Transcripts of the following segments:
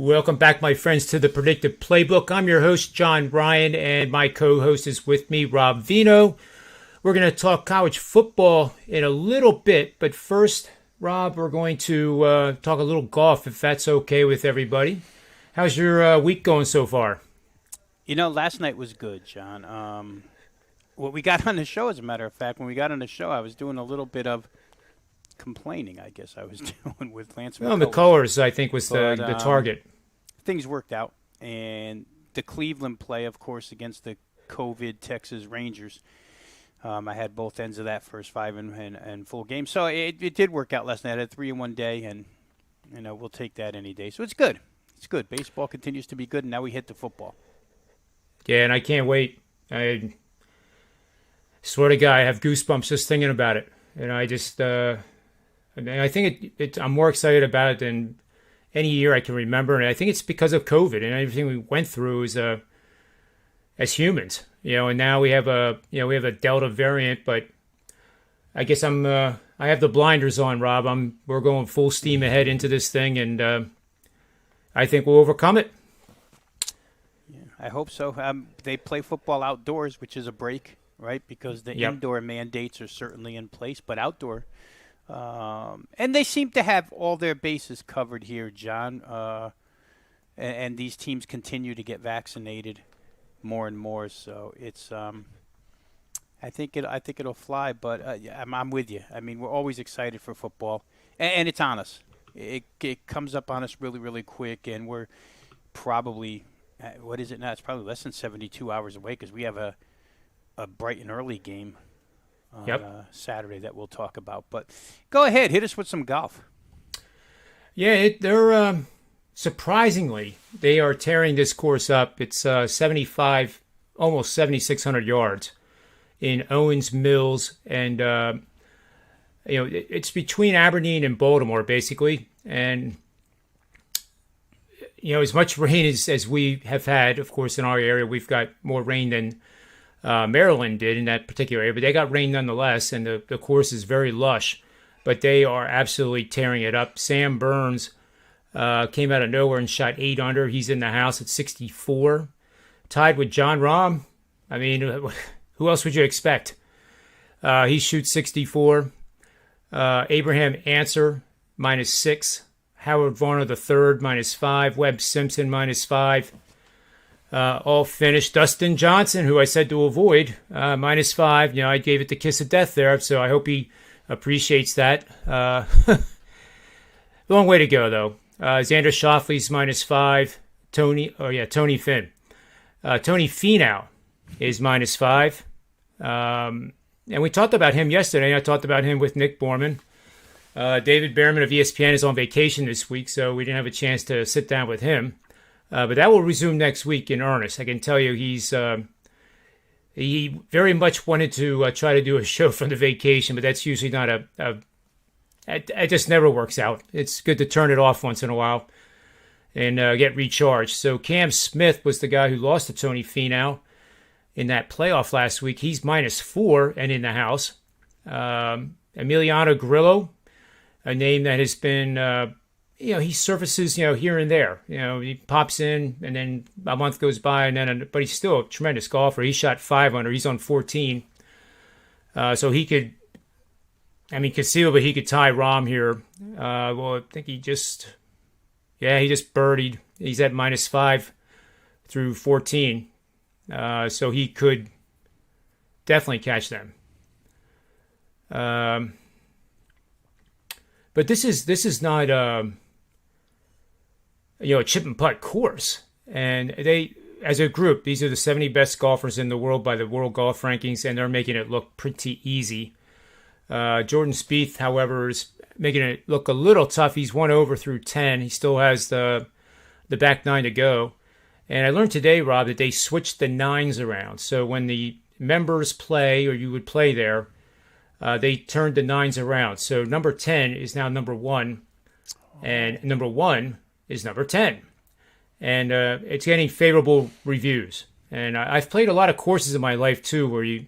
Welcome back, my friends, to the Predictive Playbook. I'm your host, John Ryan, and my co-host is with me, Rob Veno. We're going to talk college football in a little bit, but first, Rob, we're going to talk a little golf, if that's okay with everybody. How's your week going so far? You know, last night was good, John. What we got on the show, as a matter of fact, when we got on the show, I was doing a little bit of complaining, I guess I was doing with Lance. Well, McCullers, I think, was the target. Things worked out, and the Cleveland play, of course, against the COVID Texas Rangers. I had both ends of that first five and full game. So it did work out last night. I had 3 in one day, and we'll take that any day. So it's good. It's good. Baseball continues to be good, and now we hit the football. Yeah, and I can't wait. I swear to God, I have goosebumps just thinking about it. And I just, I think I'm more excited about it than any year I can remember. And I think it's because of COVID and everything we went through as humans, and now we have a Delta variant, but I guess I have the blinders on, Rob. We're going full steam ahead into this thing, and I think we'll overcome it. Yeah, I hope so. They play football outdoors, which is a break, right? Because the indoor mandates are certainly in place, but outdoor, and they seem to have all their bases covered here, John. And these teams continue to get vaccinated more and more, so it's I think it'll fly. But I'm with you. I mean, we're always excited for football, and it's on us. It comes up on us really, really quick, and we're probably what is it now? It's probably less than 72 hours away because we have a bright and early game on Saturday that we'll talk about. But go ahead, hit us with some golf. Yeah, they're surprisingly, they are tearing this course up. It's 75, almost 7,600 yards in Owens Mills, and it's between Aberdeen and Baltimore, basically. And as much rain as we have had, of course, in our area, we've got more rain than Maryland did in that particular area, but they got rain nonetheless, and the course is very lush. But they are absolutely tearing it up. Sam Burns came out of nowhere and shot 8 under. He's in the house at 64, tied with John Rahm. I mean, who else would you expect? He shoots 64. Abraham Answer, -6. Howard Varner III, -5. Webb Simpson, -5. All finished. Dustin Johnson, who I said to avoid, -5. I gave it the kiss of death there, so I hope he appreciates that. Long way to go, though. Xander Schauffele's -5. Tony Finn. Tony Finau is -5. And we talked about him yesterday. I talked about him with Nick Borman. David Behrman of ESPN is on vacation this week, so we didn't have a chance to sit down with him. But that will resume next week in earnest. I can tell you he very much wanted to try to do a show from the vacation, but that's usually not it just never works out. It's good to turn it off once in a while and get recharged. So Cam Smith was the guy who lost to Tony Finau in that playoff last week. He's -4 and in the house. Emiliano Grillo, a name that has been, he surfaces, here and there. He pops in, and then a month goes by, but he's still a tremendous golfer. He shot 5 under. He's on 14. So he could, conceivably he could tie Rahm here. I think he just birdied. He's at -5 through 14. So he could definitely catch them. But this is not a chip and putt course. And they, as a group, these are the 70 best golfers in the world by the World Golf Rankings, and they're making it look pretty easy. Jordan Spieth, however, is making it look a little tough. He's 1 over through 10. He still has the back 9 to go. And I learned today, Rob, that they switched the 9s around. So when the members play, or you would play there, they turned the 9s around. So number 10 is now number 1, and number 1 is number 10. And it's getting favorable reviews. And I've played a lot of courses in my life, too, where you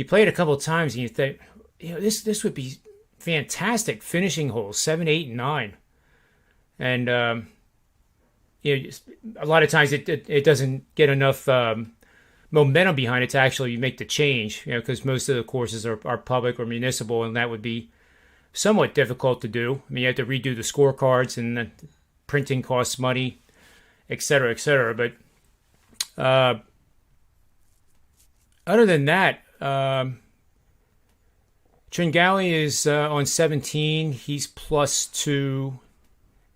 play it a couple of times and you think, this would be fantastic finishing holes, 7, 8, and 9. And a lot of times it doesn't get enough momentum behind it to actually make the change, because most of the courses are public or municipal, and that would be somewhat difficult to do. I mean, you have to redo the scorecards, and the printing costs money, et cetera, et cetera. But other than that, Tringali is on 17. He's +2.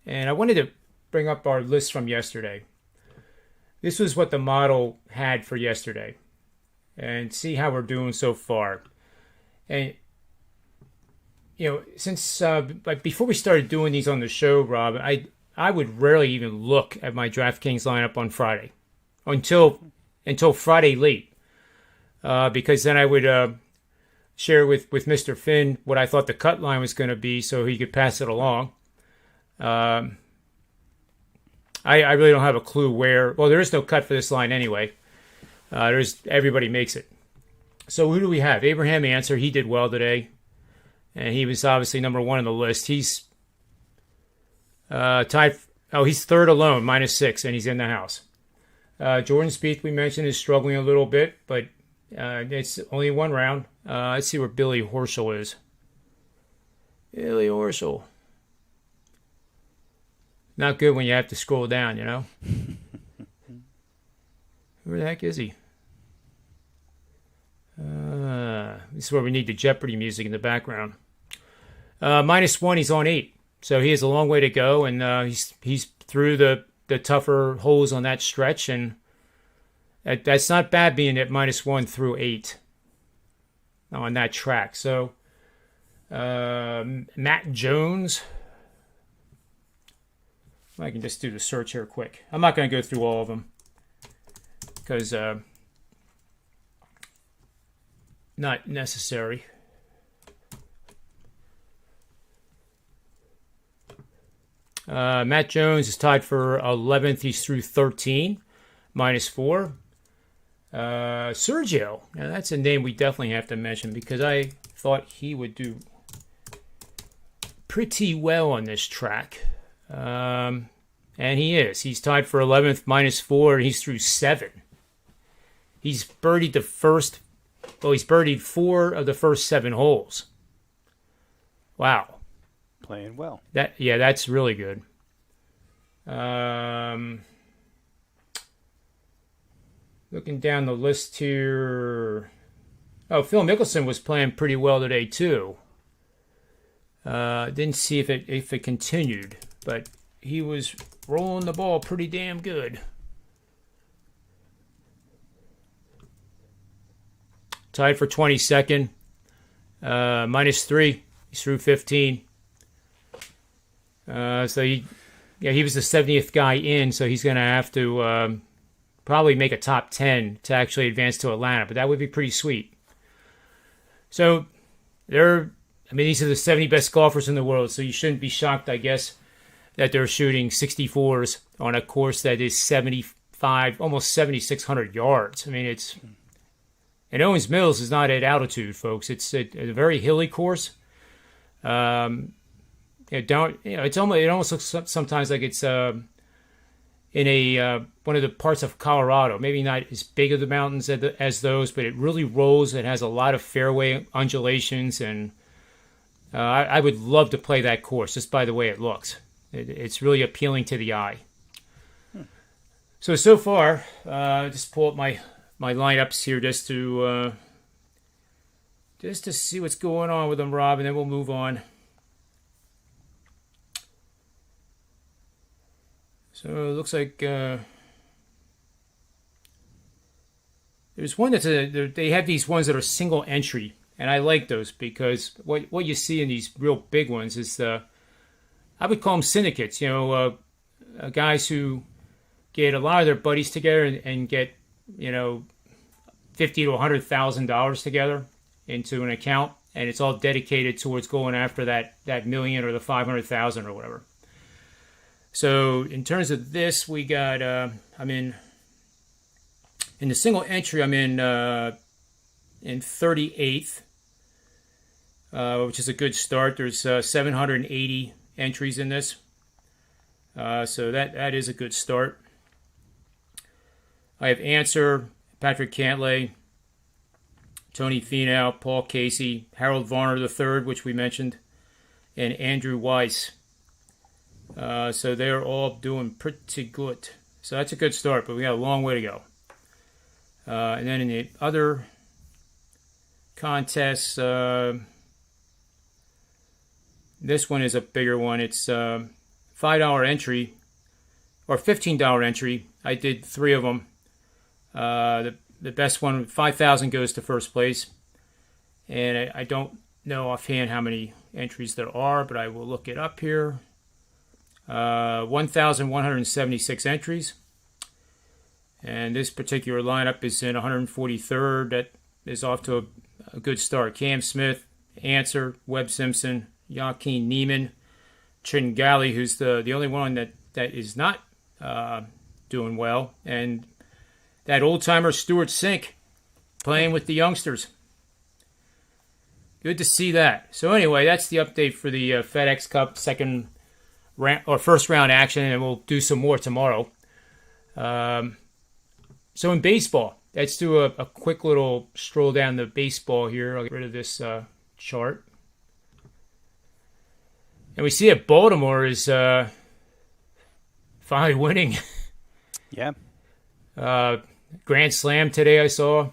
And I wanted to bring up our list from yesterday. This was what the model had for yesterday, and see how we're doing so far. And since before we started doing these on the show, Rob, I would rarely even look at my DraftKings lineup on Friday until Friday late, because then I would share with Mr. Finn what I thought the cut line was going to be, so he could pass it along. I really don't have a clue where. Well, there is no cut for this line anyway. Everybody makes it. So who do we have? Abraham Answer. He did well today, and he was obviously number one on the list. He's tied. He's third alone, -6, and he's in the house. Jordan Spieth, we mentioned, is struggling a little bit, but it's only one round. Let's see where Billy Horschel is. Billy Horschel. Not good when you have to scroll down, Where the heck is he? This is where we need the Jeopardy music in the background. -1, he's on 8. So he has a long way to go, and he's through the tougher holes on that stretch, and that's not bad being at -1 through 8 on that track. So Matt Jones. I can just do the search here quick. I'm not going to go through all of them because not necessary. Matt Jones is tied for 11th. He's through 13, -4. Sergio. Now that's a name we definitely have to mention because I thought he would do pretty well on this track. And he is. He's tied for 11th, -4. He's through 7. He's birdied he's birdied 4 of the first 7 holes. Wow. Playing well. That's really good. Looking down the list here. Oh, Phil Nicholson was playing pretty well today too. Didn't see if it continued, but he was rolling the ball pretty damn good. Tied for 22nd, -3. He's through 15. So he was the 70th guy in, so he's going to have to probably make a top 10 to actually advance to Atlanta, but that would be pretty sweet. So these are the 70 best golfers in the world, so you shouldn't be shocked, I guess, that they're shooting 64s on a course that is 75, almost 7,600 yards. I mean, and Owens Mills is not at altitude, folks. It's a very hilly course. It almost looks sometimes like it's in one of the parts of Colorado. Maybe not as big of the mountains as those, but it really rolls. It has a lot of fairway undulations, and I would love to play that course just by the way it looks. It's really appealing to the eye. So far, just pull up my lineups here just to see what's going on with them, Rob, and then we'll move on. So it looks like there's one they have these ones that are single entry, and I like those because what you see in these real big ones is I would call them syndicates. Guys who get a lot of their buddies together and get $50,000 to $100,000 together into an account, and it's all dedicated towards going after that million or the 500,000 or whatever. So in terms of this, we got I'm in the single entry. I'm in 38th, which is a good start. There's 780 entries in this. So that is a good start. I have Answer, Patrick Cantlay, Tony Finau, Paul Casey, Harold Varner III, which we mentioned, and Andrew Weiss. So they're all doing pretty good. So that's a good start, but we got a long way to go. And then in the other contests, this one is a bigger one. It's $5 entry or $15 entry. I did 3 of them. The best one, 5,000, goes to first place. And I don't know offhand how many entries there are, but I will look it up here. 1,176 entries. And this particular lineup is in 143rd. That is off to a good start. Cam Smith, Answer, Webb Simpson, Joaquin Niemann, Tringali, who's the only one that is not doing well, and that old-timer Stuart Sink playing with the youngsters. Good to see that. So anyway, that's the update for the FedEx Cup first round action, and we'll do some more tomorrow. So in baseball, let's do a quick little stroll down the baseball here. I'll get rid of this chart. And we see that Baltimore is finally winning. Yeah. Grand Slam today I saw.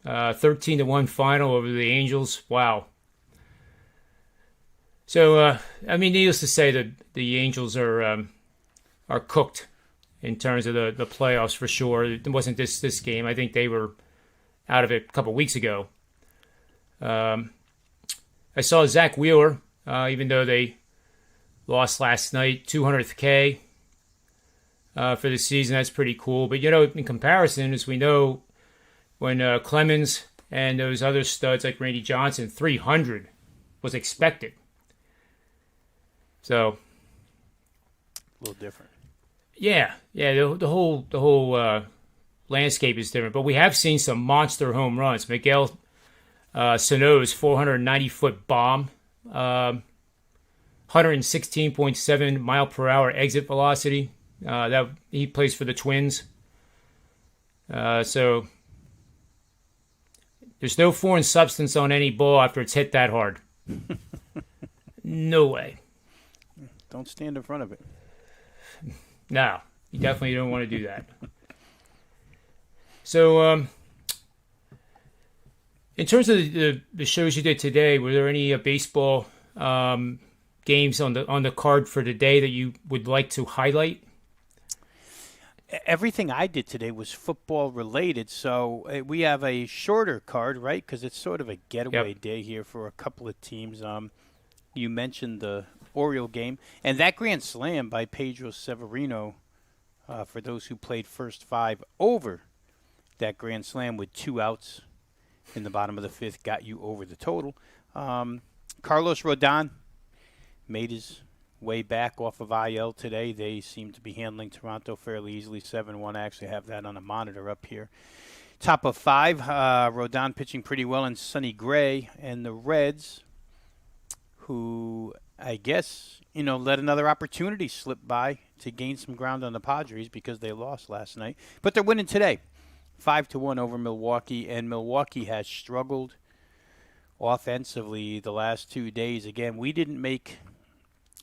13-1 final over the Angels. Wow. So, needless to say, the Angels are cooked in terms of the playoffs for sure. It wasn't this game. I think they were out of it a couple weeks ago. I saw Zach Wheeler, even though they lost last night, 200th K for the season. That's pretty cool. But, in comparison, as we know, when Clemens and those other studs like Randy Johnson, 300 was expected. So, a little different. Yeah. The whole landscape is different. But we have seen some monster home runs. Miguel Sano's 490-foot bomb, 116.7 mile per hour exit velocity. That he plays for the Twins. So there's no foreign substance on any ball after it's hit that hard. No way. Don't stand in front of it. No, you definitely don't want to do that. So, in terms of the shows you did today, were there any baseball games on the card for today that you would like to highlight? Everything I did today was football related, so we have a shorter card, right? Because it's sort of a getaway day here for a couple of teams. You mentioned the Oriole game, and that grand slam by Pedro Severino, for those who played first 5 over that grand slam with 2 outs in the bottom of the 5th, got you over the total. Carlos Rodon made his way back off of IL today. They seem to be handling Toronto fairly easily, 7-1. I actually have that on a monitor up here. Top of 5, Rodon pitching pretty well, and Sonny Gray and the Reds, who I guess, let another opportunity slip by to gain some ground on the Padres because they lost last night. But they're winning today, 5-1 over Milwaukee, and Milwaukee has struggled offensively the last 2 days. Again, we didn't make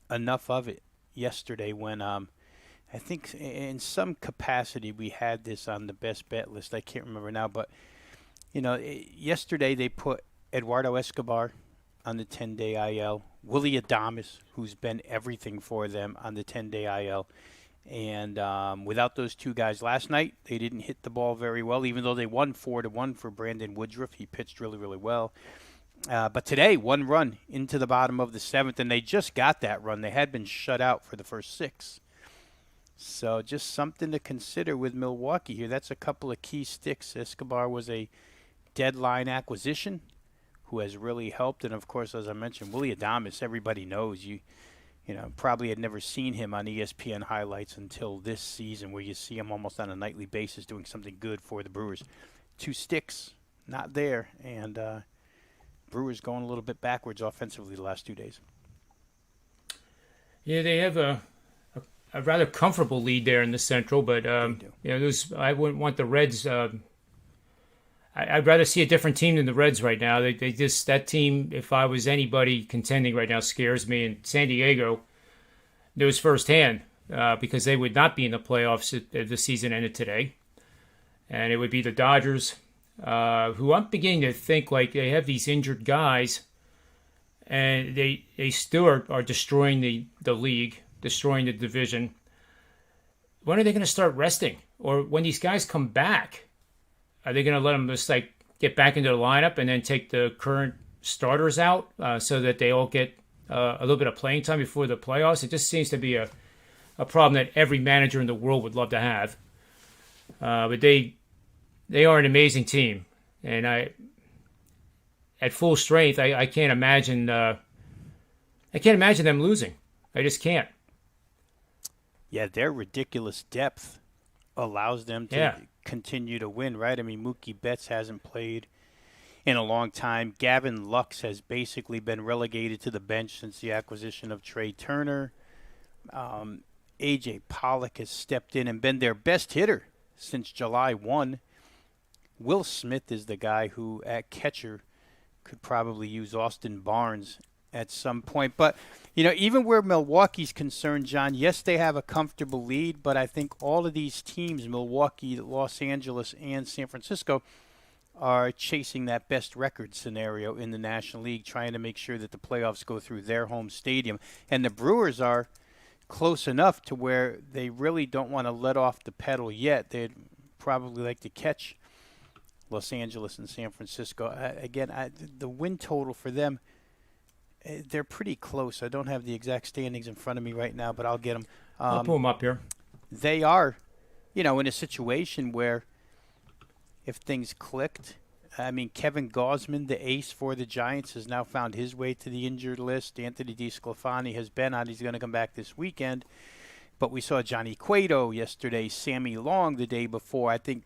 enough of it yesterday when I think in some capacity we had this on the best bet list. I can't remember now, but yesterday they put Eduardo Escobar on the 10-day IL, Willie Adames, who's been everything for them, on the 10-day IL. And without those 2 guys last night, they didn't hit the ball very well, even though they won 4-1 for Brandon Woodruff. He pitched really, really well. But today, 1 run into the bottom of the 7th, and they just got that run. They had been shut out for the first 6. So just something to consider with Milwaukee here. That's a couple of key sticks. Escobar was a deadline acquisition who has really helped. And, of course, as I mentioned, Willie Adames, everybody knows. You probably had never seen him on ESPN highlights until this season, where you see him almost on a nightly basis doing something good for the Brewers. 2 sticks, not there. And Brewers going a little bit backwards offensively the last 2 days. Yeah, they have a a rather comfortable lead there in the Central, but I wouldn't want the Reds. I'd rather see a different team than the Reds right now. They just that team. If I was anybody contending right now, scares me. And San Diego knows firsthand because they would not be in the playoffs if the season ended today, and it would be the Dodgers, who I'm beginning to think like they have these injured guys, and they still are destroying the league, destroying the division. When are they going to start resting? Or when these guys come back, are they going to let them just like get back into the lineup and then take the current starters out so that they all get a little bit of playing time before the playoffs? It just seems to be a problem that every manager in the world would love to have. But they are an amazing team, and at full strength, I can't imagine. I can't imagine them losing. I just can't. Yeah, their ridiculous depth allows them to continue to win, right? I mean, Mookie Betts hasn't played in a long time. Gavin Lux has basically been relegated to the bench since the acquisition of Trey Turner. A.J. Pollock has stepped in and been their best hitter since July 1. Will Smith is the guy who, at catcher, could probably use Austin Barnes at some point. But, even where Milwaukee's concerned, John, yes, they have a comfortable lead, but I think all of these teams, Milwaukee, Los Angeles, and San Francisco, are chasing that best record scenario in the National League, trying to make sure that the playoffs go through their home stadium. And the Brewers are close enough to where they really don't want to let off the pedal yet. They'd probably like to catch Los Angeles and San Francisco. The win total for them, they're pretty close. I don't have the exact standings in front of me right now, but I'll get them. I'll pull them up here. They are, in a situation where if things clicked, I mean, Kevin Gausman, the ace for the Giants, has now found his way to the injured list. Anthony DeSclafani has been out. He's going to come back this weekend. But we saw Johnny Cueto yesterday, Sammy Long the day before. I think,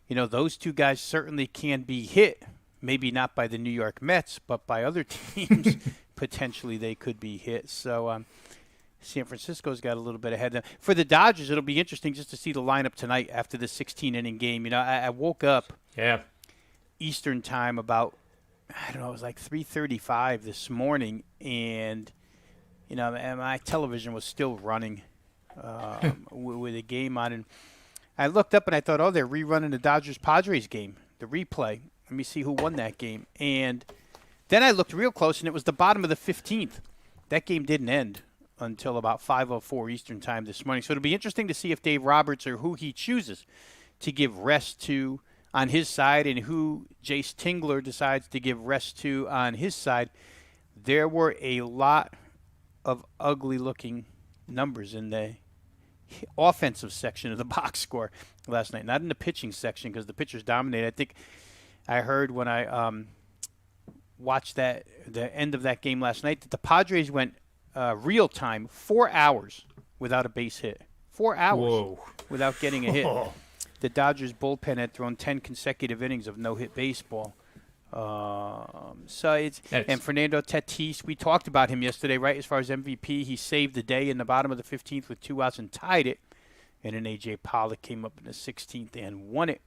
those two guys certainly can be hit. Maybe not by the New York Mets, but by other teams. Potentially they could be hit. So San Francisco's got a little bit ahead of them. For the Dodgers, it'll be interesting just to see the lineup tonight after the 16-inning game. I woke up Eastern time about, it was like 3:35 this morning, and, and my television was still running with a game on. And I looked up and I thought, they're rerunning the Dodgers-Padres game, the replay. Let me see who won that game. And then I looked real close, and it was the bottom of the 15th. That game didn't end until about 5:04 Eastern time this morning. So it'll be interesting to see if Dave Roberts or who he chooses to give rest to on his side and who Jace Tingler decides to give rest to on his side. There were a lot of ugly-looking numbers in the offensive section of the box score last night, not in the pitching section because the pitchers dominated. I think I heard when I watched the end of that game last night that the Padres went real time 4 hours without a base hit. 4 hours without getting a hit. The Dodgers bullpen had thrown 10 consecutive innings of no-hit baseball. And Fernando Tatis, we talked about him yesterday, right? As far as MVP, he saved the day in the bottom of the 15th with 2 outs and tied it. And then A.J. Pollock came up in the 16th and won it.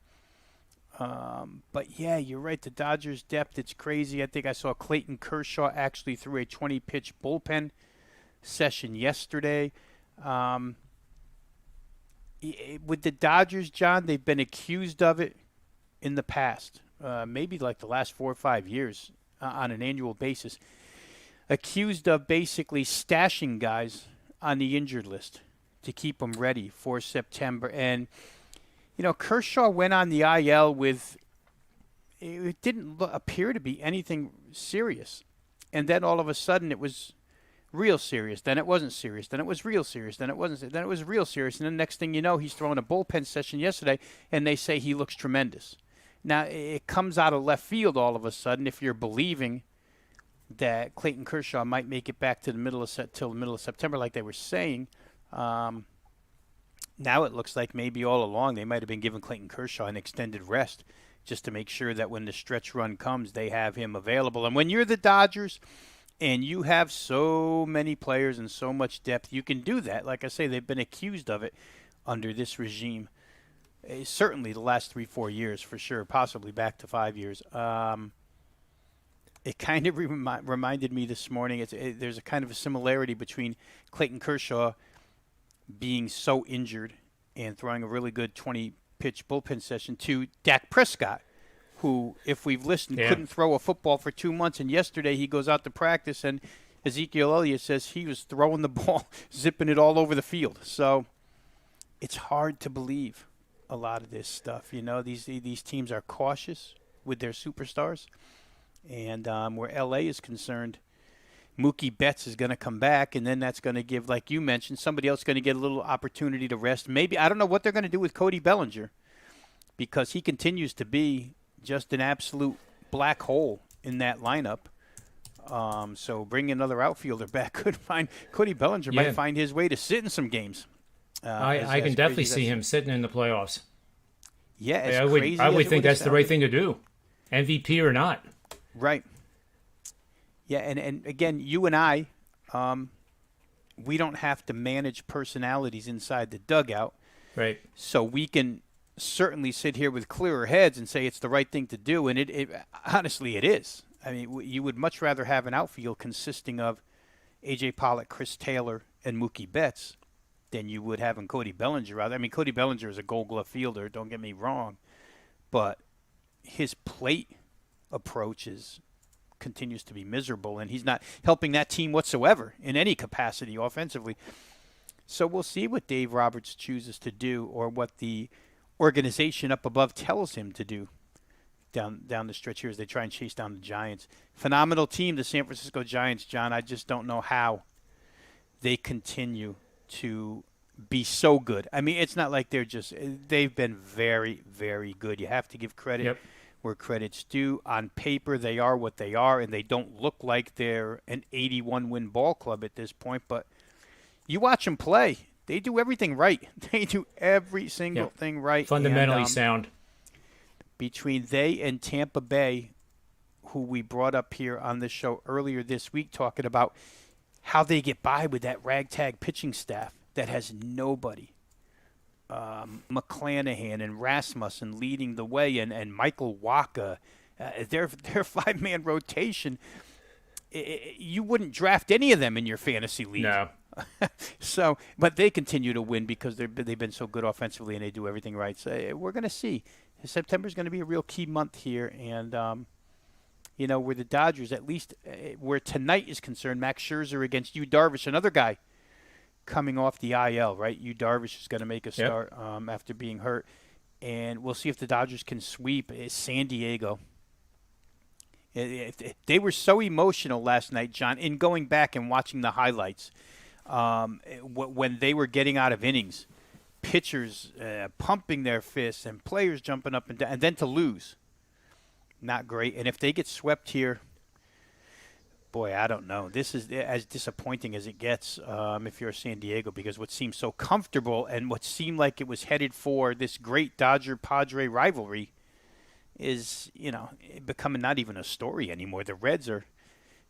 But, yeah, you're right. The Dodgers' depth, it's crazy. I think I saw Clayton Kershaw actually threw a 20-pitch bullpen session yesterday. With the Dodgers, John, they've been accused of it in the past, maybe like the last 4 or 5 years on an annual basis, accused of basically stashing guys on the injured list to keep them ready for September. And Kershaw went on the IL with, it didn't appear to be anything serious. And then all of a sudden it was real serious. Then it wasn't serious. Then it was real serious. Then it wasn't. Then it was real serious. And then next thing you know, he's throwing a bullpen session yesterday, and they say he looks tremendous. Now, it comes out of left field all of a sudden if you're believing that Clayton Kershaw might make it back to till the middle of September like they were saying. Now it looks like maybe all along they might have been giving Clayton Kershaw an extended rest just to make sure that when the stretch run comes, they have him available. And when you're the Dodgers And you have so many players and so much depth. You can do that. Like I say, they've been accused of it under this regime. Certainly the last 3-4 years for sure, possibly back to 5 years. It kind of reminded me this morning. There's a kind of a similarity between Clayton Kershaw being so injured and throwing a really good 20-pitch bullpen session to Dak Prescott, who, if we've listened, couldn't throw a football for 2 months. And yesterday he goes out to practice, and Ezekiel Elliott says he was throwing the ball, zipping it all over the field. So it's hard to believe a lot of this stuff. You know, these teams are cautious with their superstars. And where L.A. is concerned, Mookie Betts is going to come back, and then that's going to give, like you mentioned, somebody else going to get a little opportunity to rest. Maybe, I don't know what they're going to do with Cody Bellinger, because he continues to be just an absolute black hole in that lineup. So bringing another outfielder back could find Cody Bellinger might find his way to sit in some games. I can definitely see him sitting in the playoffs. Yeah, I would think that's the right thing to do, MVP or not. Right. Yeah, and again, you and I, we don't have to manage personalities inside the dugout. Right. So we can certainly sit here with clearer heads and say it's the right thing to do, and it honestly, it is. I mean, you would much rather have an outfield consisting of A.J. Pollock, Chris Taylor, and Mookie Betts than you would having Cody Bellinger out there. I mean, Cody Bellinger is a Gold Glove fielder, don't get me wrong, but his plate approach continues to be miserable, and he's not helping that team whatsoever in any capacity offensively. So we'll see what Dave Roberts chooses to do, or what the organization up above tells him to do down the stretch here as they try and chase down the Giants. Phenomenal team, the San Francisco Giants, John. I just don't know how they continue to be so good. I mean, it's not like they've been very, very good. You have to give credit where credit's due. On paper, they are what they are, and they don't look like they're an 81-win ball club at this point. But you watch them play. They do everything right. They do every single thing right. Fundamentally sound. Between they and Tampa Bay, who we brought up here on the show earlier this week, talking about how they get by with that ragtag pitching staff that has nobody. McClanahan and Rasmussen leading the way, and Michael Wacha, their five-man rotation. You wouldn't draft any of them in your fantasy league. No. So, but they continue to win because they've been so good offensively, and they do everything right. So we're going to see. September is going to be a real key month here, and where the Dodgers, at least where tonight is concerned, Max Scherzer against Yu Darvish, another guy coming off the IL, right? Yu Darvish is going to make a start after being hurt, and we'll see if the Dodgers can sweep San Diego. They were so emotional last night, John, in going back and watching the highlights. When they were getting out of innings, pitchers pumping their fists and players jumping up and down, and then to lose, not great. And if they get swept here, boy, I don't know. This is as disappointing as it gets if you're San Diego, because what seemed so comfortable and what seemed like it was headed for this great Dodger-Padre rivalry is, becoming not even a story anymore. The Reds are,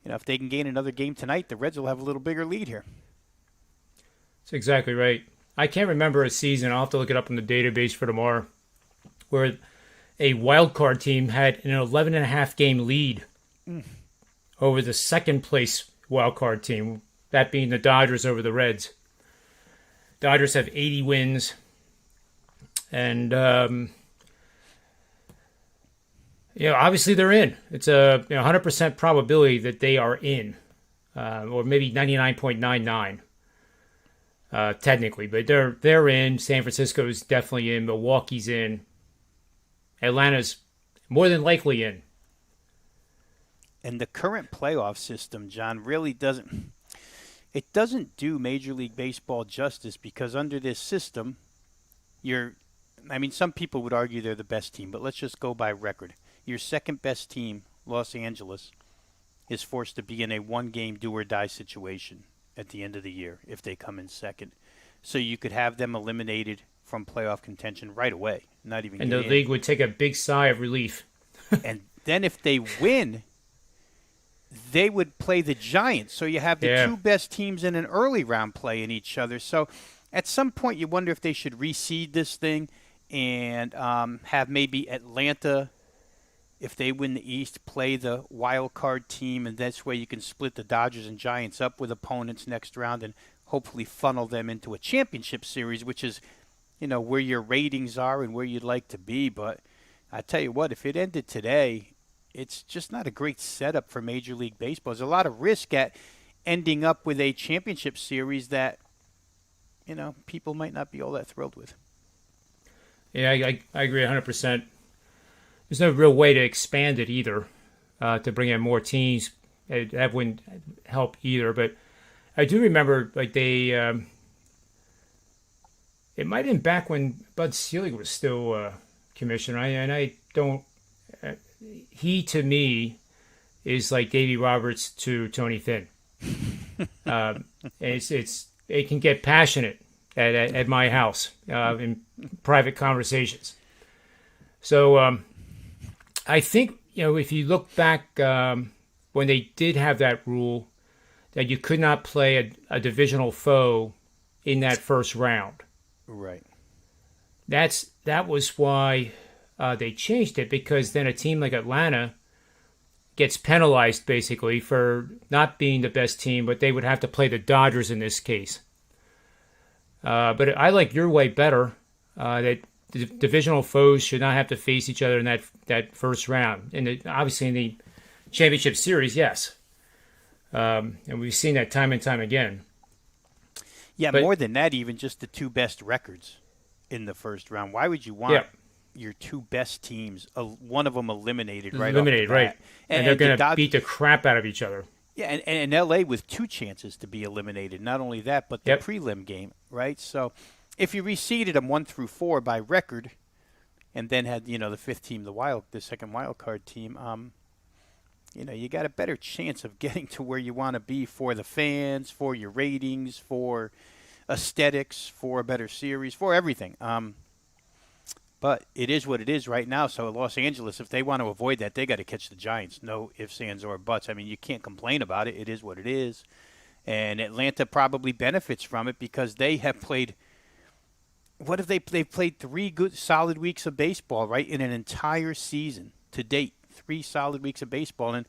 if they can gain another game tonight, the Reds will have a little bigger lead here. That's exactly right. I can't remember a season, I'll have to look it up in the database for tomorrow, where a wild card team had an 11.5 game lead over the second place wild card team, that being the Dodgers over the Reds. Dodgers have 80 wins, and obviously they're in. It's a 100% probability that they are in, or maybe 99.99. Technically, but they're in. San Francisco's definitely in. Milwaukee's in. Atlanta's more than likely in. And the current playoff system, John, really doesn't do Major League Baseball justice, because under this system, some people would argue they're the best team, but let's just go by record. Your second best team, Los Angeles, is forced to be in a one-game do-or-die situation at the end of the year if they come in second. So you could have them eliminated from playoff contention right away, not even. And the league would take a big sigh of relief. And then if they win, they would play the Giants. So you have the two best teams in an early round playing each other. So at some point you wonder if they should reseed this thing and have maybe Atlanta, if they win the East, play the wild card team, and that's where you can split the Dodgers and Giants up with opponents next round and hopefully funnel them into a championship series, which is, where your ratings are and where you'd like to be. But I tell you what, if it ended today, it's just not a great setup for Major League Baseball. There's a lot of risk at ending up with a championship series that, people might not be all that thrilled with. Yeah, I agree 100%. There's no real way to expand it either, to bring in more teams. That wouldn't help either. But I do remember, it might have been back when Bud Selig was still commissioner. He, to me, is like Davey Roberts to Tony Finn. It can get passionate at my house in private conversations. So I think, if you look back when they did have that rule that you could not play a divisional foe in that first round. Right. That was why they changed it, because then a team like Atlanta gets penalized basically for not being the best team, but they would have to play the Dodgers in this case. But I like your way better, that the divisional foes should not have to face each other in that first round. And obviously in the championship series, yes. And we've seen that time and time again. Yeah, but more than that, even just the two best records in the first round. Why would you want your two best teams, one of them eliminated right off the bat? Right. And they're going to beat the crap out of each other. Yeah, and L.A. with two chances to be eliminated. Not only that, but the prelim game, right? So if you reseeded them 1 through 4 by record, and then had the fifth team, the second wild card team, you got a better chance of getting to where you want to be for the fans, for your ratings, for aesthetics, for a better series, for everything. But it is what it is right now. So Los Angeles, if they want to avoid that, they got to catch the Giants. No ifs, ands, or buts. I mean, you can't complain about it. It is what it is. And Atlanta probably benefits from it because they have played – what have they played? They've played 3 good, solid weeks of baseball, right, in an entire season to date. 3 solid weeks of baseball, and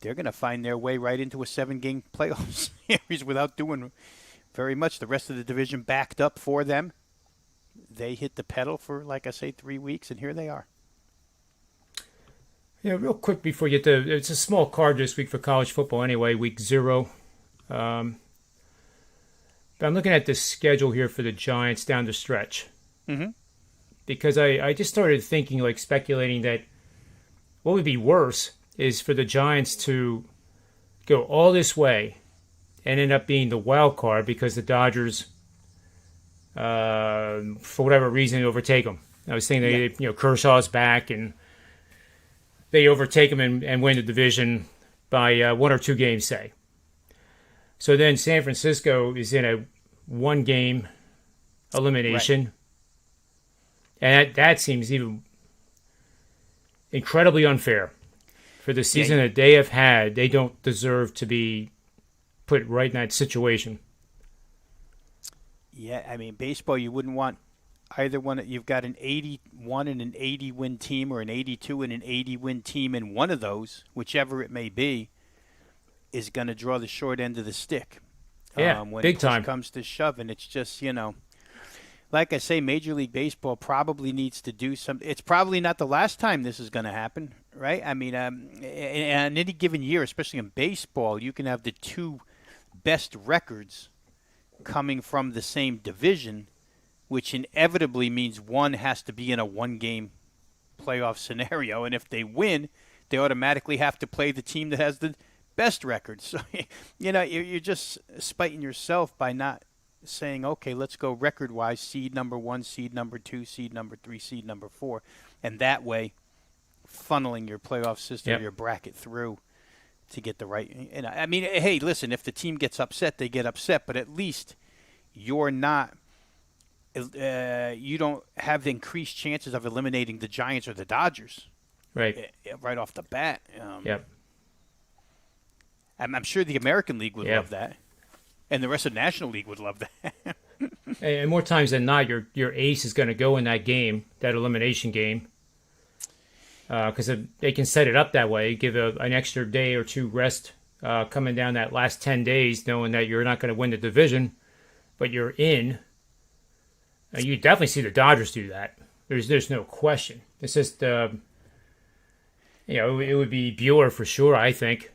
they're going to find their way right into a 7-game playoff series without doing very much. The rest of the division backed up for them. They hit the pedal for, like I say, 3 weeks, and here they are. Yeah, real quick before you get to, it's a small card this week for college football anyway, week 0. But I'm looking at the schedule here for the Giants down the stretch. Mm-hmm. Because I just started thinking, speculating that what would be worse is for the Giants to go all this way and end up being the wild card because the Dodgers, for whatever reason, overtake them. I was thinking Kershaw's back and they overtake them and win the division by 1 or 2 games, say. So then San Francisco is in a 1-game elimination. Right. And that seems even incredibly unfair. For the season that they have had, they don't deserve to be put right in that situation. Yeah, I mean, baseball, you wouldn't want either one. You've got an 81 and an 80-win team or an 82 and an 80-win team, and one of those, whichever it may be, is going to draw the short end of the stick. Yeah, when big it time. Comes to shove, and it's just, like I say, Major League Baseball probably needs to do something. It's probably not the last time this is going to happen, right? I mean, in any given year, especially in baseball, you can have the 2 best records coming from the same division, which inevitably means one has to be in a 1-game playoff scenario. And if they win, they automatically have to play the team that has the best record. So, you're just spiting yourself by not saying, okay, let's go record-wise, seed number 1, seed number 2, seed number 3, seed number 4, and that way funneling your playoff system, your bracket through to get the right. I mean, hey, listen, if the team gets upset, they get upset, but at least you're not. You don't have the increased chances of eliminating the Giants or the Dodgers, right? Right off the bat. Yep. I'm sure the American League would love that, and the rest of the National League would love that. And more times than not, your ace is going to go in that game, that elimination game, because they can set it up that way, give an extra day or two rest coming down that last 10 days, knowing that you're not going to win the division, but you're in. You definitely see the Dodgers do that. There's no question. It's just, it would be Bueller for sure, I think.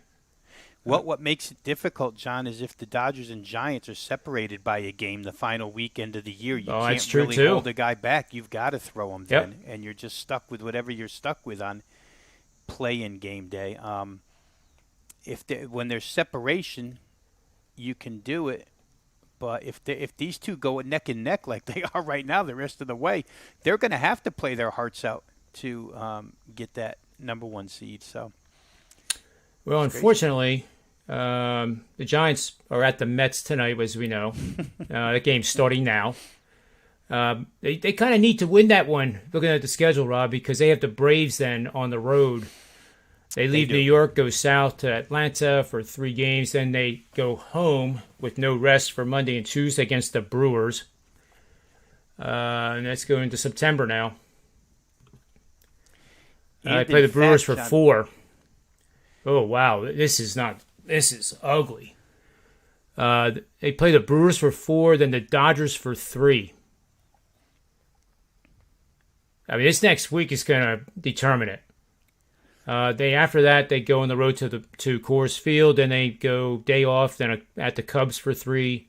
What makes it difficult, John, is if the Dodgers and Giants are separated by a game the final weekend of the year, you can't really hold a guy back. You've got to throw him then, and you're just stuck with whatever you're stuck with on play-in game day. When there's separation, you can do it, but if these two go neck and neck like they are right now the rest of the way, they're going to have to play their hearts out to get that number one seed. So, well, unfortunately, the Giants are at the Mets tonight, as we know. That game's starting now. They kind of need to win that one, looking at the schedule, Rob, because they have the Braves then on the road. They leave New York, go south to Atlanta for 3 games, then they go home with no rest for Monday and Tuesday against the Brewers. And that's going into September now. They play the Brewers for 4. Oh, wow. This is ugly. They play the Brewers for 4, then the Dodgers for 3. I mean, this next week is going to determine it. After that, they go on the road to Coors Field, then they go day off, then at the Cubs for 3.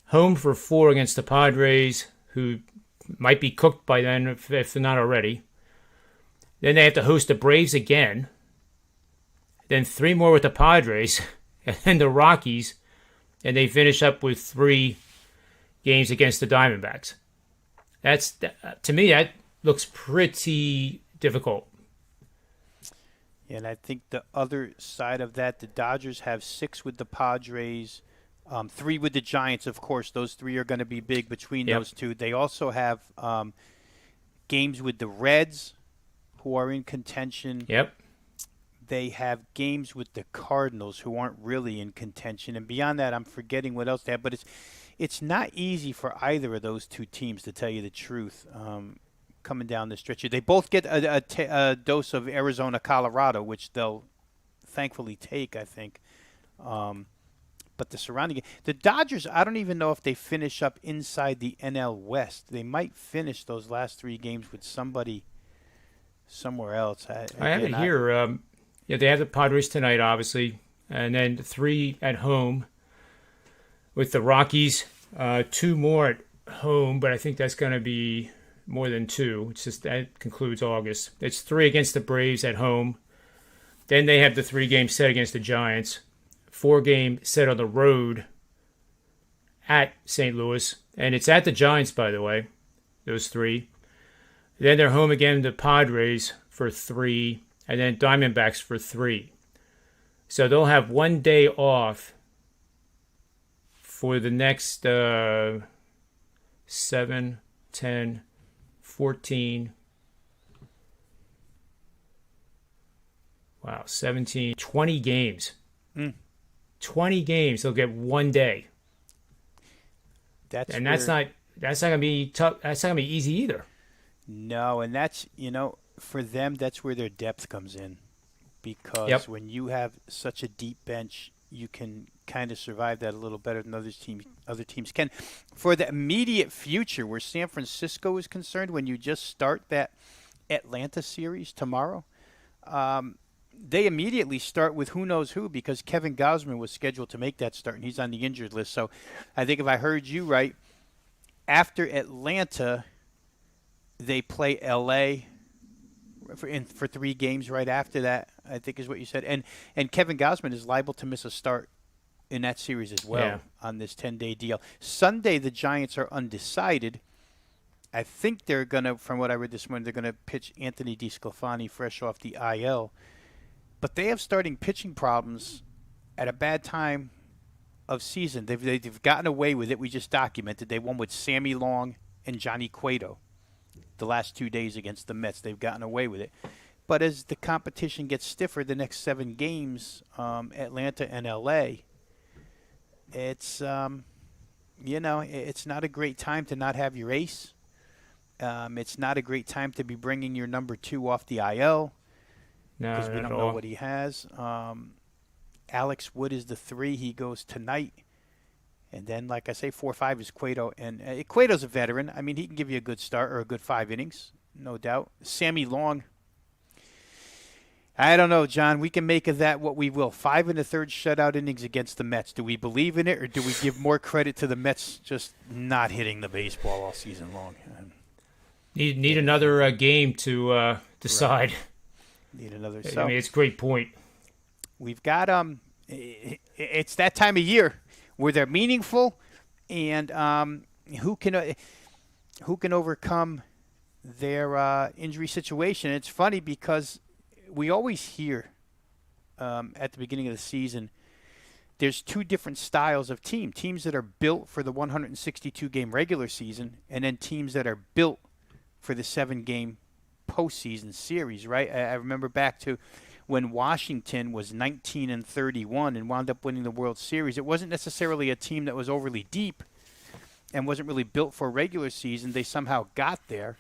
Home for 4 against the Padres, who might be cooked by then if they're not already. Then they have to host the Braves again. Then 3 more with the Padres, and then the Rockies, and they finish up with 3 games against the Diamondbacks. To me, that looks pretty difficult. And I think the other side of that, the Dodgers have 6 with the Padres, 3 with the Giants, of course. Those 3 are going to be big between those two. They also have games with the Reds, who are in contention. Yep. They have games with the Cardinals, who aren't really in contention. And beyond that, I'm forgetting what else they have. But it's not easy for either of those two teams, to tell you the truth. Coming down the stretch here, they both get a dose of Arizona, Colorado, which they'll thankfully take, I think. But the surrounding, the Dodgers, I don't even know if they finish up inside the NL West. They might finish those last 3 games with somebody somewhere else. I have it here. They have the Padres tonight, obviously, and then 3 at home with the Rockies. 2 more at home, but I think that's going to be more than 2. It's just that concludes August. It's 3 against the Braves at home. Then they have the 3-game set against the Giants. 4-game set on the road at St. Louis. And it's at the Giants, by the way, those 3. Then they're home again to Padres for 3, and then Diamondbacks for 3. So they'll have 1 day off for the next 7, 10, 14, 17, 20 games. 20 games, they'll get 1 day. That's not gonna be tough. That's not gonna be easy either. No, and that's, for them, that's where their depth comes in, because when you have such a deep bench, you can kind of survive that a little better than other teams can. For the immediate future, where San Francisco is concerned, when you just start that Atlanta series tomorrow, they immediately start with who knows who, because Kevin Gausman was scheduled to make that start, and he's on the injured list. So I think if I heard you right, after Atlanta, they play L.A. for 3 games right after that, I think is what you said. And Kevin Gausman is liable to miss a start in that series as well on this 10-day deal. Sunday, the Giants are undecided. I think they're going to, from what I read this morning, they're going to pitch Anthony DeSclafani fresh off the IL. But they have starting pitching problems at a bad time of season. They've gotten away with it. We just documented. They won with Sammy Long and Johnny Cueto the last 2 days against the Mets. They've gotten away with it. But as the competition gets stiffer, the next 7 games, Atlanta and LA, it's it's not a great time to not have your ace. It's not a great time to be bringing your number 2 off the IL because we don't know what he has. Alex Wood is the 3. He goes tonight. And then, like I say, 4-5 is Cueto. And Cueto's a veteran. I mean, he can give you a good start or a good 5 innings, no doubt. Sammy Long, I don't know, John. We can make of that what we will. 5 1/3 shutout innings against the Mets. Do we believe in it, or do we give more credit to the Mets just not hitting the baseball all season long? Need another game to decide. Right. Need another. I mean, it's a great point. We've got it's that time of year where they're meaningful, and who can overcome their injury situation. It's funny because we always hear at the beginning of the season there's 2 different styles of teams that are built for the 162-game regular season, and then teams that are built for the 7-game postseason series, right? I remember back to when Washington was 19-31 and wound up winning the World Series. It wasn't necessarily a team that was overly deep and wasn't really built for a regular season. They somehow got there.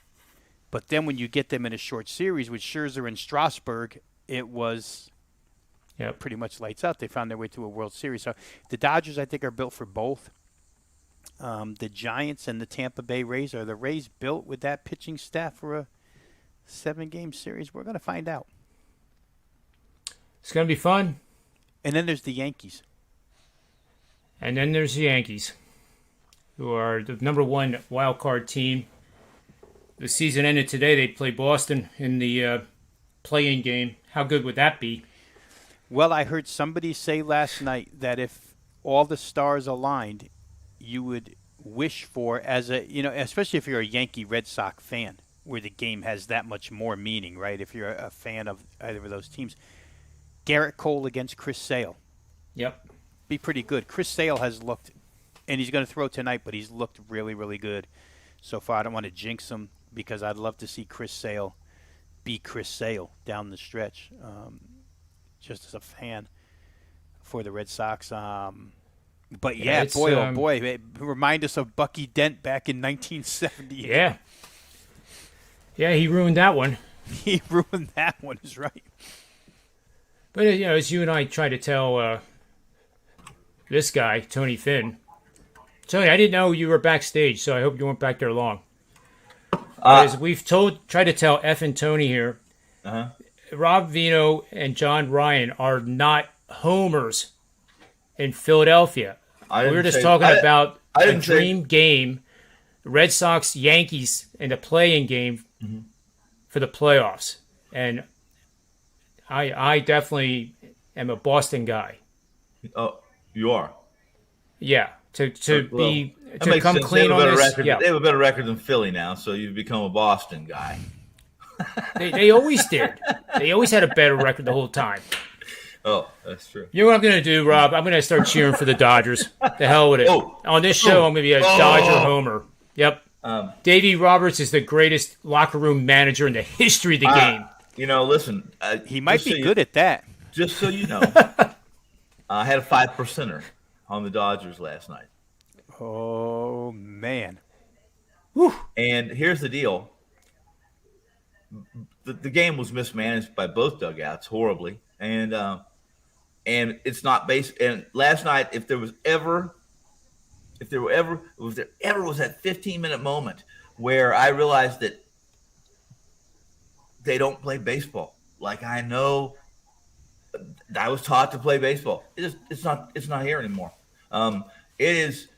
But then when you get them in a short series with Scherzer and Strasburg, it was pretty much lights out. They found their way to a World Series. So the Dodgers, I think, are built for both. The Giants and the Tampa Bay Rays, are the Rays built with that pitching staff for a 7-game series? We're going to find out. It's going to be fun. And then there's the Yankees. And then there's the Yankees, who are the number 1 wild card team. The season ended today. They play Boston in the play-in game. How good would that be? Well, I heard somebody say last night that if all the stars aligned, you would wish for, especially if you're a Yankee Red Sox fan, where the game has that much more meaning, right? If you're a fan of either of those teams. Garrett Cole against Chris Sale. Yep. Be pretty good. Chris Sale has looked, and he's going to throw tonight, but he's looked really, really good so far. I don't want to jinx him because I'd love to see Chris Sale be Chris Sale down the stretch, just as a fan for the Red Sox. But, oh boy, it remind us of Bucky Dent back in 1970. Yeah. Yeah, he ruined that one. He ruined that one, is right. But, as you and I try to tell this guy, Tony Finn, Tony, I didn't know you were backstage, so I hope you weren't back there long. As we've tried to tell F and Tony here, Rob Veno and John Ryan are not homers in Philadelphia. We were just talking about a dream game, Red Sox Yankees in the play-in game for the playoffs, and I definitely am a Boston guy. Oh, you are? Yeah, to come clean on this. Yeah. They have a better record than Philly now, so you've become a Boston guy. They always did. They always had a better record the whole time. Oh, that's true. You know what I'm going to do, Rob? I'm going to start cheering for the Dodgers. The hell with it. On this show, I'm going to be a Dodger homer. Yep. Davey Roberts is the greatest locker room manager in the history of the game. Listen. He might be good at that. Just so you know, I had a 5%er on the Dodgers last night. Oh, man. Whew. And here's the deal. The game was mismanaged by both dugouts horribly. And it's not based. And last night, if there ever was that 15-minute moment where I realized that they don't play baseball like I know I was taught to play baseball. It's not here anymore. It is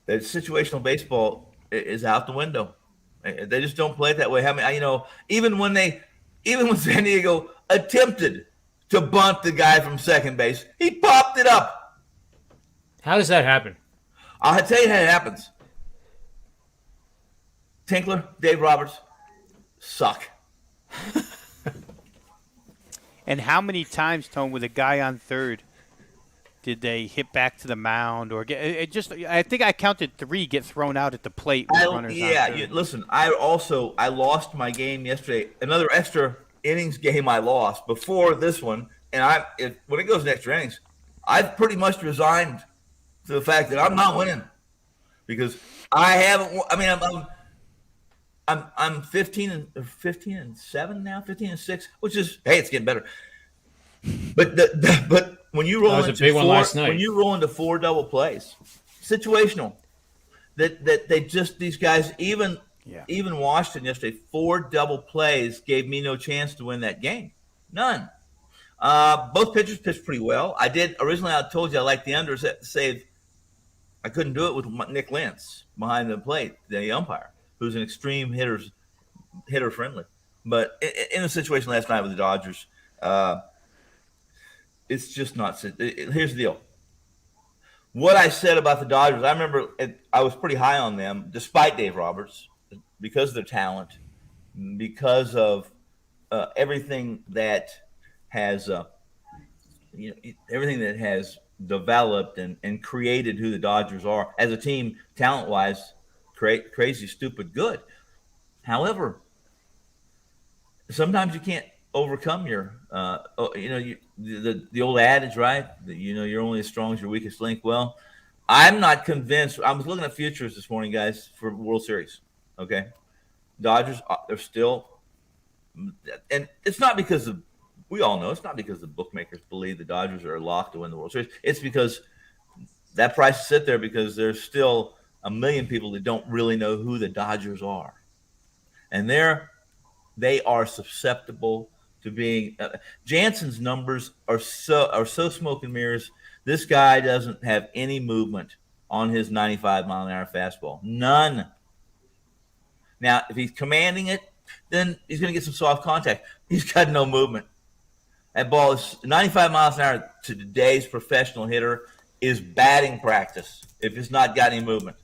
that situational baseball is out the window. They just don't play it that way. Even when San Diego attempted to bunt the guy from second base, he popped it up. How does that happen? I'll tell you how it happens. Tinkler, Dave Roberts, suck. And how many times, Tone, with a guy on third, did they hit back to the mound or get it? I think I counted 3 get thrown out at the plate. With runners on third. Listen, I lost my game yesterday. Another extra innings game I lost before this one, and when it goes to extra innings, I've pretty much resigned to the fact that I'm not winning because I haven't. I mean, I'm 15 and 7 now, 15 and 6, which is it's getting better. But but when you roll into big one last night. when you roll into 4 double plays, situational, that they just these guys even Washington yesterday 4 double plays gave me no chance to win that game, none. Both pitchers pitched pretty well. I told you I liked the under save. I couldn't do it with Nick Lentz behind the plate, the umpire, who's an extreme hitter friendly. But in a situation last night with the Dodgers, it's just not. Here's the deal. What I said about the Dodgers, I remember I was pretty high on them, despite Dave Roberts, because of their talent, because of everything that has everything that has developed and created who the Dodgers are as a team, talent-wise, crazy, stupid, good. However, sometimes you can't overcome your, the old adage, right? You're only as strong as your weakest link. Well, I'm not convinced. I was looking at futures this morning, guys, for World Series. Okay, Dodgers, they're still, and it's not because of. We all know it's not because the bookmakers believe the Dodgers are locked to win the World Series. It's because that price sits there because there's still a million people that don't really know who the Dodgers are, and they are susceptible to being. Jansen's numbers are so smoke and mirrors. This guy doesn't have any movement on his 95-mile-an-hour fastball. None. Now, if he's commanding it, then he's going to get some soft contact. He's got no movement. That ball is 95 miles an hour to today's professional hitter is batting practice if it's not got any movement.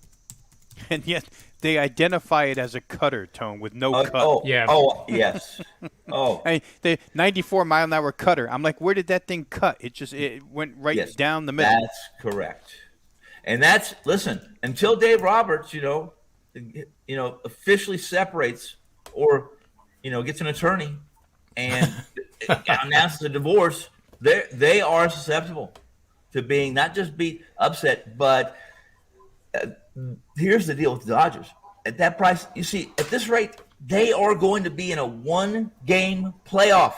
And yet they identify it as a cutter, Tone, with no cut. Yes. I mean, the 94-mile-an-hour cutter. I'm like, where did that thing cut? It went right down the middle. That's correct. And listen, until Dave Roberts, officially separates or, gets an attorney and announces a divorce, they are susceptible to being not just upset, but here's the deal with the Dodgers. At that price, you see, at this rate, they are going to be in a 1-game playoff.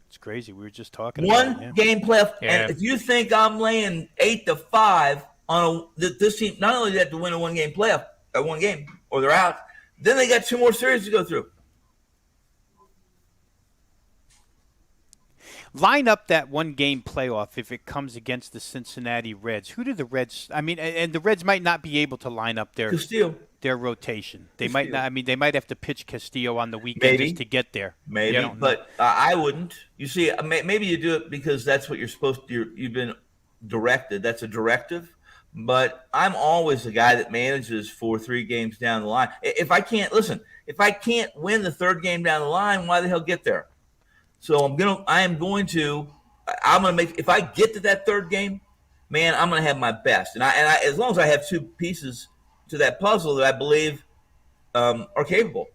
It's crazy. We were just talking about it. One-game playoff. Yeah. And if you think I'm laying 8-5 on this team, not only do they have to win a 1-game playoff, one game, or they're out, then they got 2 more series to go through. Line up that 1-game playoff if it comes against the Cincinnati Reds. Who do the Reds? I mean, and the Reds might not be able to line up their rotation. They might not. I mean, they might have to pitch Castillo on the weekend just to get there. Maybe, but I wouldn't. You see, maybe you do it because that's what you're supposed to. You've been directed. That's a directive. But I'm always the guy that manages for 3 games down the line. If I can't win the 3rd game down the line, why the hell get there? So I'm gonna make. If I get to that 3rd game, man, I'm gonna have my best. And I as long as I have 2 pieces to that puzzle that I believe are capable.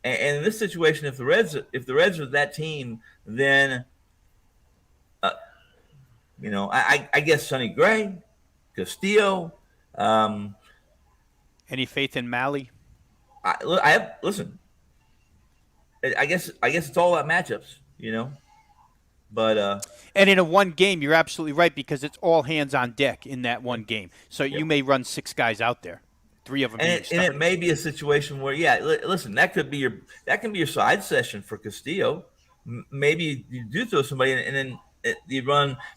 And in this situation, if the Reds are that team, then I guess Sonny Gray, Castillo. Any faith in Malley? Listen. I guess it's all about matchups. But and in a 1 game, you're absolutely right because it's all hands on deck in that 1 game. So you may run 6 guys out there, 3 of them. And it may be a situation where, listen, that can be your side session for Castillo. Maybe you do throw somebody in, and then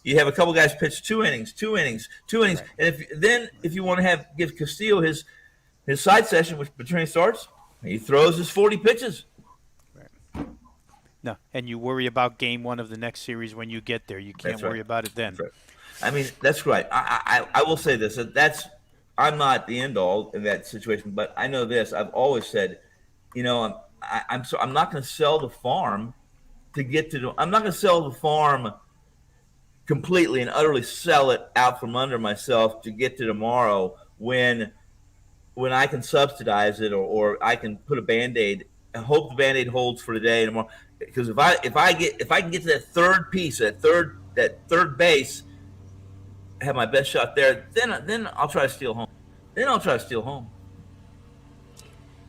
you have a couple guys pitch 2 innings, right. And if you want to give Castillo his side session, which between starts, he throws his 40 pitches. No, and you worry about game 1 of the next series when you get there. You can't worry about it then. Right. I mean, that's right. I will say this. I'm not the end all in that situation, but I know this. I've always said, I'm not going to sell the farm to get to. I'm not going to sell the farm completely and utterly sell it out from under myself to get to tomorrow when I can subsidize it or I can put a Band-Aid and hope the Band-Aid holds for today and tomorrow. because if I can get to that third piece, that third base, have my best shot there, then I'll try to steal home.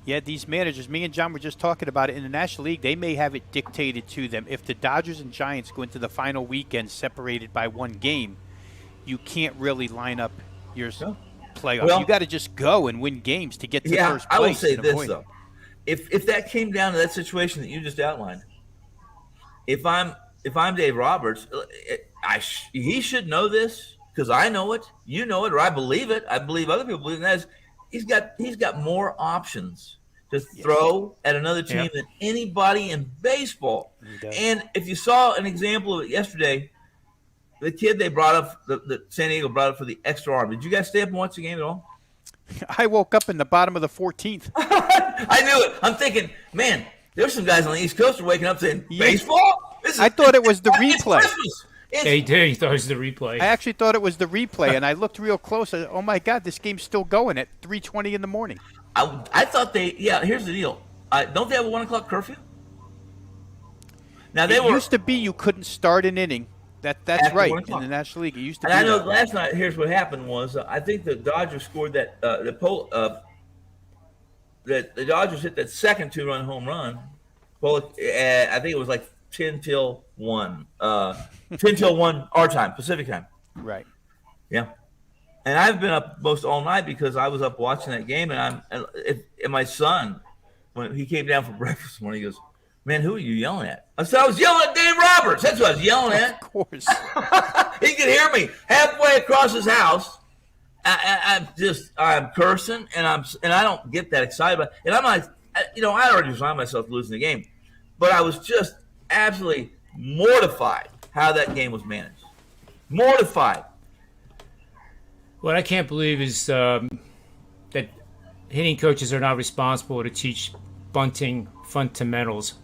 Yeah, these managers, me and John were just talking about it in the National League. They may have it dictated to them. If the Dodgers and Giants go into the final weekend separated by one game, you can't really line up your playoff. Well, you got to just go and win games to get to first place. I will say this though, if that came down to that situation that you just outlined, if I'm Dave Roberts, he should know this because I know it, you know it, or I believe it. I believe other people believe it. And that is, he's got more options to throw at another team than anybody in baseball. And if you saw an example of it yesterday, the kid they brought up, the San Diego brought up for the extra arm. Did you guys stay up and watch the game at all? I woke up in the bottom of the 14th. I knew it. I'm thinking, man, there's some guys on the East Coast who are waking up saying, baseball? I thought it was the replay. He did. He thought it was the replay. I actually thought it was the replay, and I looked real close. I said, oh, my God, this game's still going at 3:20 in the morning. I thought here's the deal. Don't they have a 1 o'clock curfew? Now, It used to be you couldn't start an inning. That's right. In the National League, it used to be. And I know last night, here's what happened was I think the Dodgers scored that the Dodgers hit that second 2-run home run. I think it was like 10 till 1. 10 till 1 our time, Pacific time. Right. Yeah. And I've been up most all night because I was up watching that game, and my son, when he came down for breakfast this morning, he goes, man, who are you yelling at? I said, I was yelling at Dave Roberts. That's what I was yelling at. Of course. He could hear me halfway across his house. I'm cursing, and I don't get that excited. And I'm like, I already resigned myself to losing the game. But I was just absolutely mortified how that game was managed. Mortified. What I can't believe is that hitting coaches are not responsible to teach bunting fundamentals.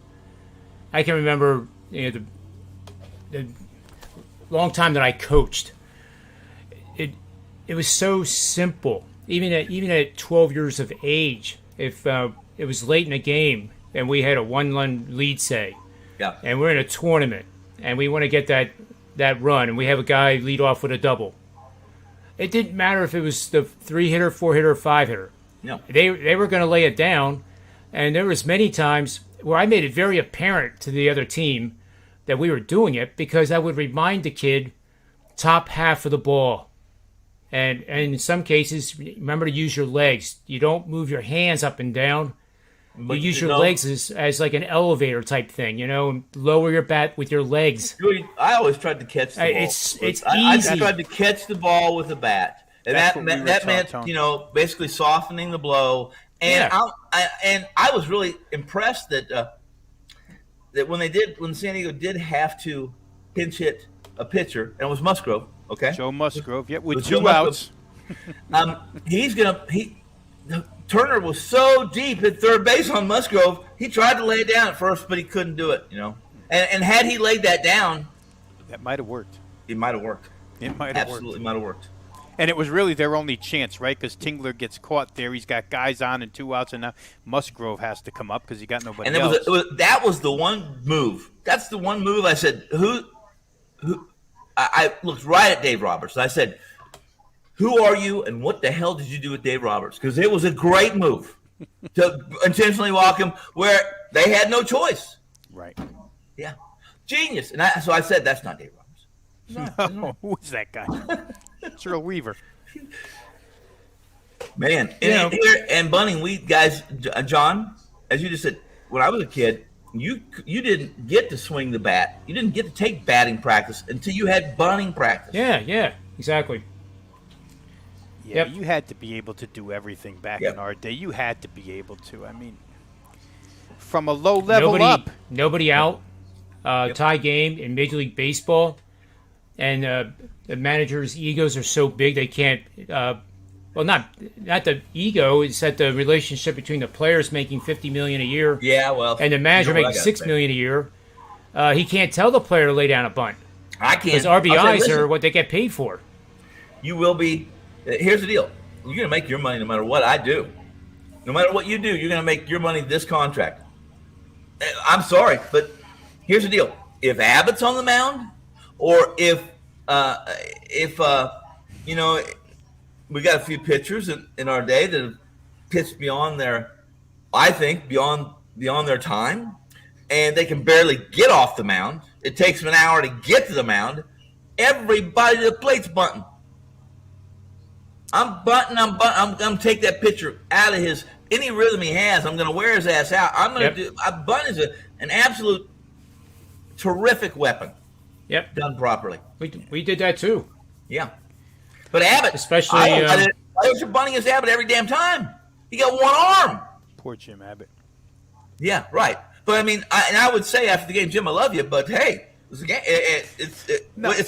I can remember the long time that I coached. It was so simple. Even at 12 years of age, if it was late in a game and we had a 1-run lead, say, and we're in a tournament and we want to get that run and we have a guy lead off with a double, it didn't matter if it was the 3-hitter, 4-hitter, or 5-hitter. No, they were going to lay it down, and there was many times where I made it very apparent to the other team that we were doing it because I would remind the kid top half of the ball. And in some cases, remember to use your legs. You don't move your hands up and down. But you use your legs as like an elevator type thing, and lower your bat with your legs. I always tried to catch the ball. It's easy. I tried to catch the ball with a bat. And that meant, basically softening the blow. And I was really impressed that when San Diego did have to pinch hit a pitcher, and it was Musgrove, okay? Joe Musgrove, with 2 outs. Turner was so deep at third base on Musgrove, he tried to lay it down at first, but he couldn't do it, And had he laid that down, that might have worked. It might have worked. Absolutely might have worked. And it was really their only chance, right? Because Tingler gets caught there. He's got guys on and 2 outs, and now Musgrove has to come up because he got nobody else. That was the one move. That's the one move I said, who? I looked right at Dave Roberts, and I said, who are you, and what the hell did you do with Dave Roberts? Because it was a great move to intentionally walk him where they had no choice. Right. Yeah. Genius. And so I said, that's not Dave Roberts. No, who is that guy? It's Earl Weaver. Man. And Bunning, we guys, John, as you just said, when I was a kid, you didn't get to swing the bat. You didn't get to take batting practice until you had bunting practice. Yeah, exactly. Yeah, you had to be able to do everything back in our day. You had to be able to. I mean, from a low level up. Nobody out. Tie game in Major League Baseball. And the managers' egos are so big they can't not the ego, it's that the relationship between the players making $50 million a year and the manager making $6 million a year. He can't tell the player to lay down a bunt. I can't. Because RBIs are what they get paid for. You will be. Here's the deal. You're going to make your money no matter what I do. No matter what you do, you're going to make your money this contract. I'm sorry, but here's the deal: if Abbott's on the mound, or if you know, we got a few pitchers in our day that have pitched beyond their, I think, beyond their time, and they can barely get off the mound. It takes them an hour to get to the mound. Everybody to the plate's bunting. I'm going to take that pitcher out of his any rhythm he has. I'm going to wear his ass out. I'm going to do. Bunt is an absolute terrific weapon. Yep, done properly. We did that too. Yeah, but Abbott, especially, I was bunting his Abbott every damn time. He got one arm. Poor Jim Abbott. Yeah, right. But I mean, I would say after the game, Jim, I love you, but hey, it's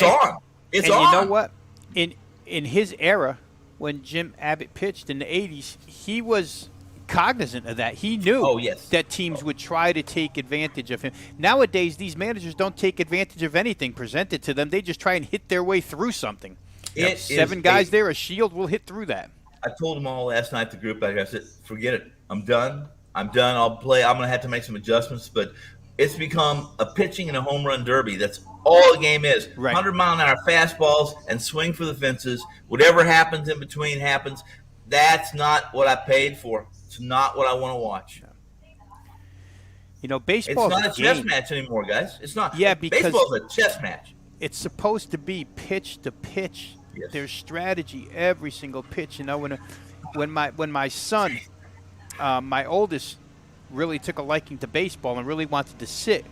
on. It's on. You know what? In his era, when Jim Abbott pitched in the 80s, he was cognizant of that. He knew that teams would try to take advantage of him. Nowadays, these managers don't take advantage of anything presented to them. They just try and hit their way through something. Seven guys there, a shield will hit through that. I told them all last night at the group, I said, forget it. I'm done. I'll play. I'm going to have to make some adjustments, but it's become a pitching and a home run derby. That's all the game is. Right. 100-mile-an-hour fastballs and swing for the fences. Whatever happens in between happens. That's not what I paid for. It's not what I want to watch. You know, baseball. It's not a chess match anymore, guys. It's not. Yeah, because baseball's a chess match. It's supposed to be pitch to pitch. Yes. There's strategy every single pitch. You know, when my son, my oldest, really took a liking to baseball and really wanted to sit.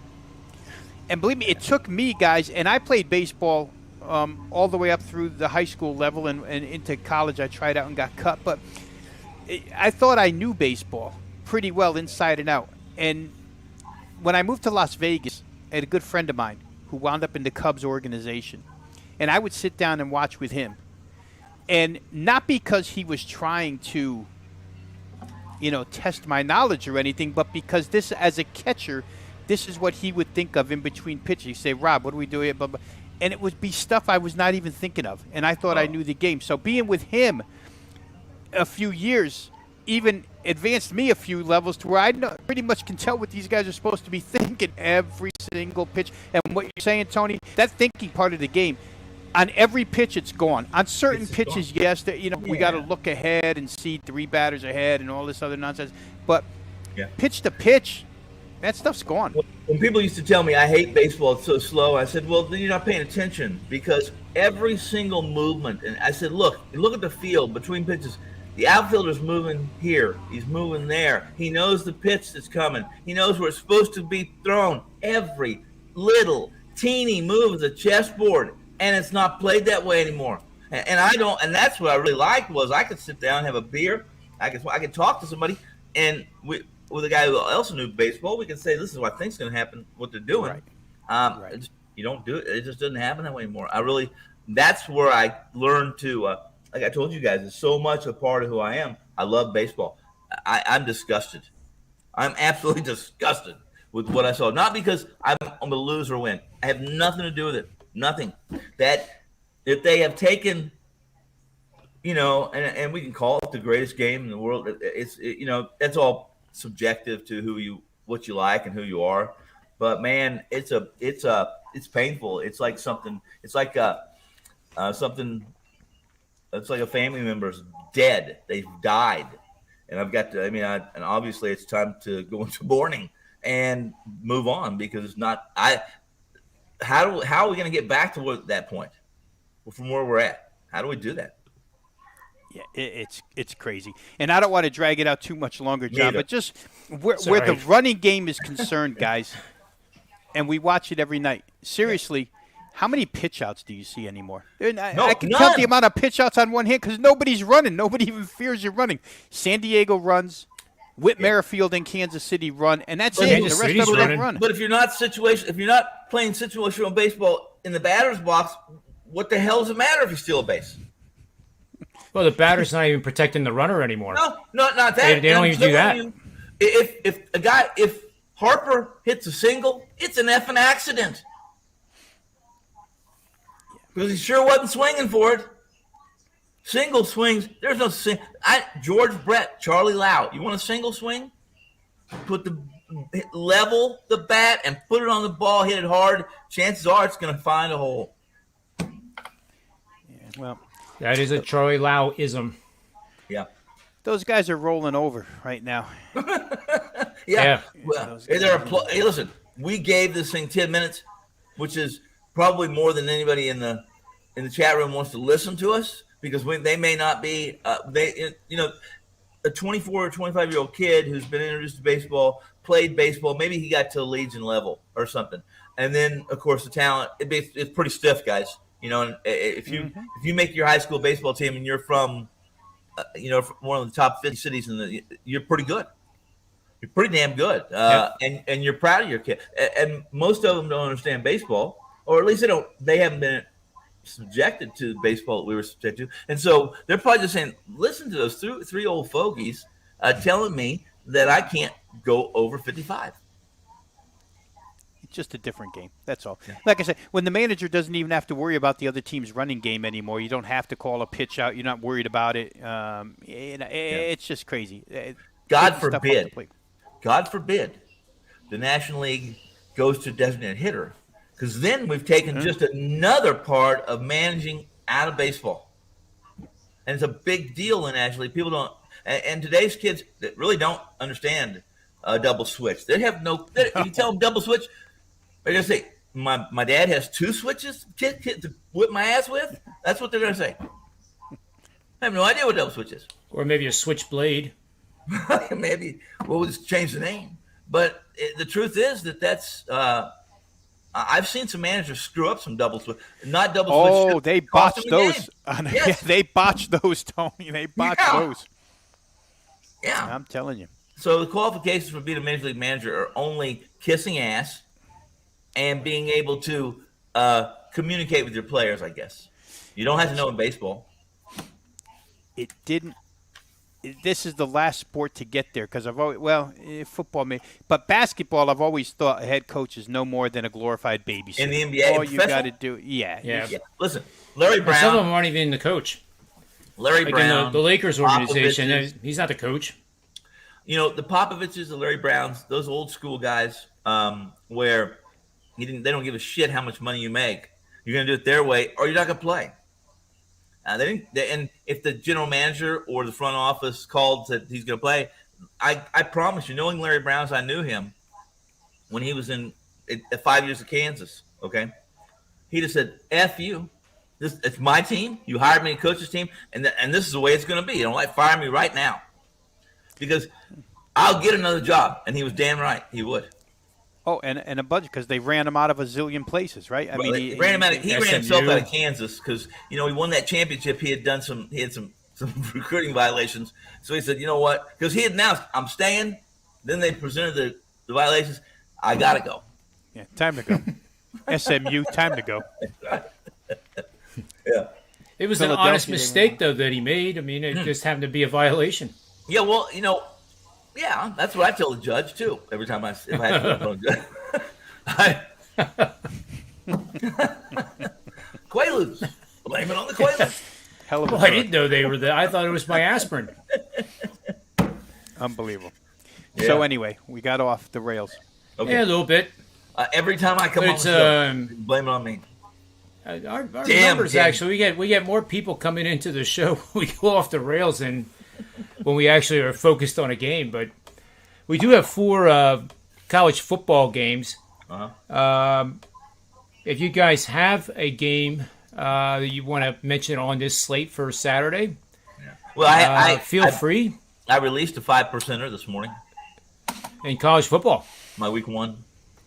And believe me, it took me, guys, and I played baseball all the way up through the high school level and into college. I tried out and got cut, but I thought I knew baseball pretty well inside and out. And when I moved to Las Vegas, I had a good friend of mine who wound up in the Cubs organization. And I would sit down and watch with him. And not because he was trying to, test my knowledge or anything, but because this, as a catcher, this is what he would think of in between pitches. He'd say, Rob, what do we do here? Blah, blah. And it would be stuff I was not even thinking of. And I thought I knew the game. So being with him a few years even advanced me a few levels to where I pretty much can tell what these guys are supposed to be thinking every single pitch. And what you're saying, Tony, that thinking part of the game, on every pitch it's gone. On certain pitches, yes, we got to look ahead and see 3 batters ahead and all this other nonsense. But pitch to pitch, that stuff's gone. When people used to tell me I hate baseball, it's so slow, I said, well, then you're not paying attention, because every single movement, and I said, look at the field between pitches. The outfielder's moving here. He's moving there. He knows the pitch that's coming. He knows where it's supposed to be thrown. Every little teeny move is a chessboard, and it's not played that way anymore. And I don't. And that's what I really liked, was I could sit down, have a beer. I could talk to somebody, and with a guy who also knew baseball, we could say, this is what I think is going to happen, what they're doing. Right. You don't do it. It just doesn't happen that way anymore. That's where I learned to, like I told you guys, it's so much a part of who I am. I love baseball. I'm disgusted. I'm absolutely disgusted with what I saw. Not because I'm going to lose or win. I have nothing to do with it. Nothing. That if they have taken, and we can call it the greatest game in the world. That's all subjective to what you like and who you are. But man, it's painful. It's like something. It's like something. It's like a family member's dead. They've died, and I've got to. And obviously it's time to go into mourning and move on, because it's not. How are we going to get back to that point from where we're at? How do we do that? Yeah, it's crazy, and I don't want to drag it out too much longer, John. But just where the running game is concerned, guys, and we watch it every night. Seriously, how many pitch outs do you see anymore? I can count the amount of pitch outs on one hand, because nobody's running. Nobody even fears you're running. San Diego runs, Whit Merrifield in Kansas City run, and that's it. The rest of them don't run. But if you're not playing situational baseball in the batter's box, what the hell does it matter if you steal a base? Well, the batter's not even protecting the runner anymore. No, not that. They don't even do that. If Harper hits a single, it's an effing accident, because he sure wasn't swinging for it. Single swings, there's no George Brett, Charlie Lau. You want a single swing? Put the level the bat and put it on the ball, hit it hard, chances are it's going to find a hole. Yeah, well, that is a Charlie Lau-ism. Yeah. Those guys are rolling over right now. Yeah. Well, hey, listen, we gave this thing 10 minutes, which is probably more than anybody in the chat room wants to listen to us, because they may not be a 24 or 25-year-old kid who's been introduced to baseball, played baseball, maybe he got to Legion level or something. And then, of course, the talent, it's pretty stiff, guys. And if you make your high school baseball team and you're from one of the top 50 cities you're pretty good. You're pretty damn good. And you're proud of your kid. And most of them don't understand baseball, or at least they haven't been subjected to baseball that we were subjected to. And so they're probably just saying, listen to those three old fogies telling me that I can't go over 55. It's just a different game. That's all. Yeah. Like I said, when the manager doesn't even have to worry about the other team's running game anymore, you don't have to call a pitch out. You're not worried about it. It's just crazy. God forbid the National League goes to designated hitter, because then we've taken just another part of managing out of baseball. And it's a big deal in National League. People don't – and today's kids that really don't understand double switch. They have if you tell them double switch, they're going to say, my dad has two switches to whip my ass with? That's what they're going to say. I have no idea what double switch is. Or maybe a switchblade. Maybe we'll just change the name. But the truth is that's I've seen some managers screw up some double switch. Not double switch. Oh, they botched those. Yes. Yeah, they botched those, Tony. They botched those. Yeah. I'm telling you. So the qualifications for being a major league manager are only kissing ass and being able to communicate with your players, I guess. You don't have to know in baseball. This is the last sport to get there, because I've always football but basketball, I've always thought a head coach is no more than a glorified babysitter. In the NBA, all you got to do, yeah. Listen, Larry Brown. Some of them aren't even the coach. Larry Brown, in the Lakers organization, he's not the coach. The Popoviches, the Larry Browns, those old school guys, where they don't give a shit how much money you make. You're going to do it their way, or you're not going to play. And if the general manager or the front office called that he's going to play, I promise you, knowing Larry Brown as I knew him when he was in 5 years of Kansas, okay, he just said, F you. It's my team. You hired me to coach this team, and this is the way it's going to be. You don't fire me right now, because I'll get another job. And he was damn right. He would. Oh, and a budget, because they ran him out of a zillion places, right? He ran himself out of Kansas because he won that championship. He had some recruiting violations. So he said, you know what? Because he had announced, I'm staying. Then they presented the violations. I gotta go. Yeah, time to go. SMU, time to go. Yeah. It was an honest mistake though that he made. I mean, it just happened to be a violation. Yeah, well, yeah, that's what I tell the judge too. Every time if I have to Quaaludes. Blame it on the Quaaludes. Hell of a I didn't know they were there. I thought it was my aspirin. Unbelievable. Yeah. So anyway, we got off the rails. Okay. Yeah, a little bit. Every time I come on the show, blame it on me. Our numbers actually, we get more people coming into the show when we go off the rails than when we actually are focused on a game. But we do have 4 college football games. Uh-huh. If you guys have a game that you want to mention on this slate for Saturday, well, I feel free. I released a 5%er this morning in college football. My week 1,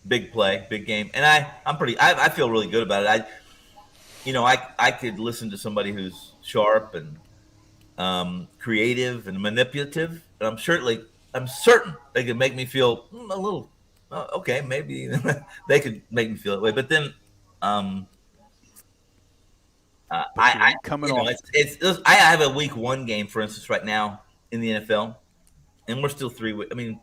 big play, big game, and I feel really good about it. I could listen to somebody who's sharp and creative and manipulative, and I'm certain they could make me feel a little okay. Maybe they could make me feel that way, but then I have a week 1 game, for instance, right now in the NFL, and we're still 3 weeks. I mean,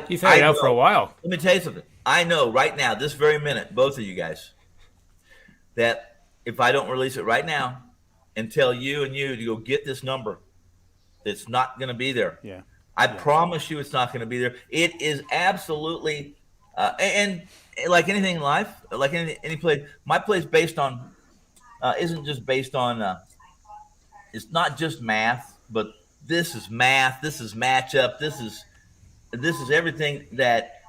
you've had it out for a while. Let me tell you something. I know right now, this very minute, both of you guys, that if I don't release it right now and tell you and you to go get this number, it's not going to be there. Yeah. I promise you, it's not going to be there. It is absolutely, and like anything in life, like any play, my play is based on, isn't just based on. It's not just math, but this is math. This is matchup. This is everything that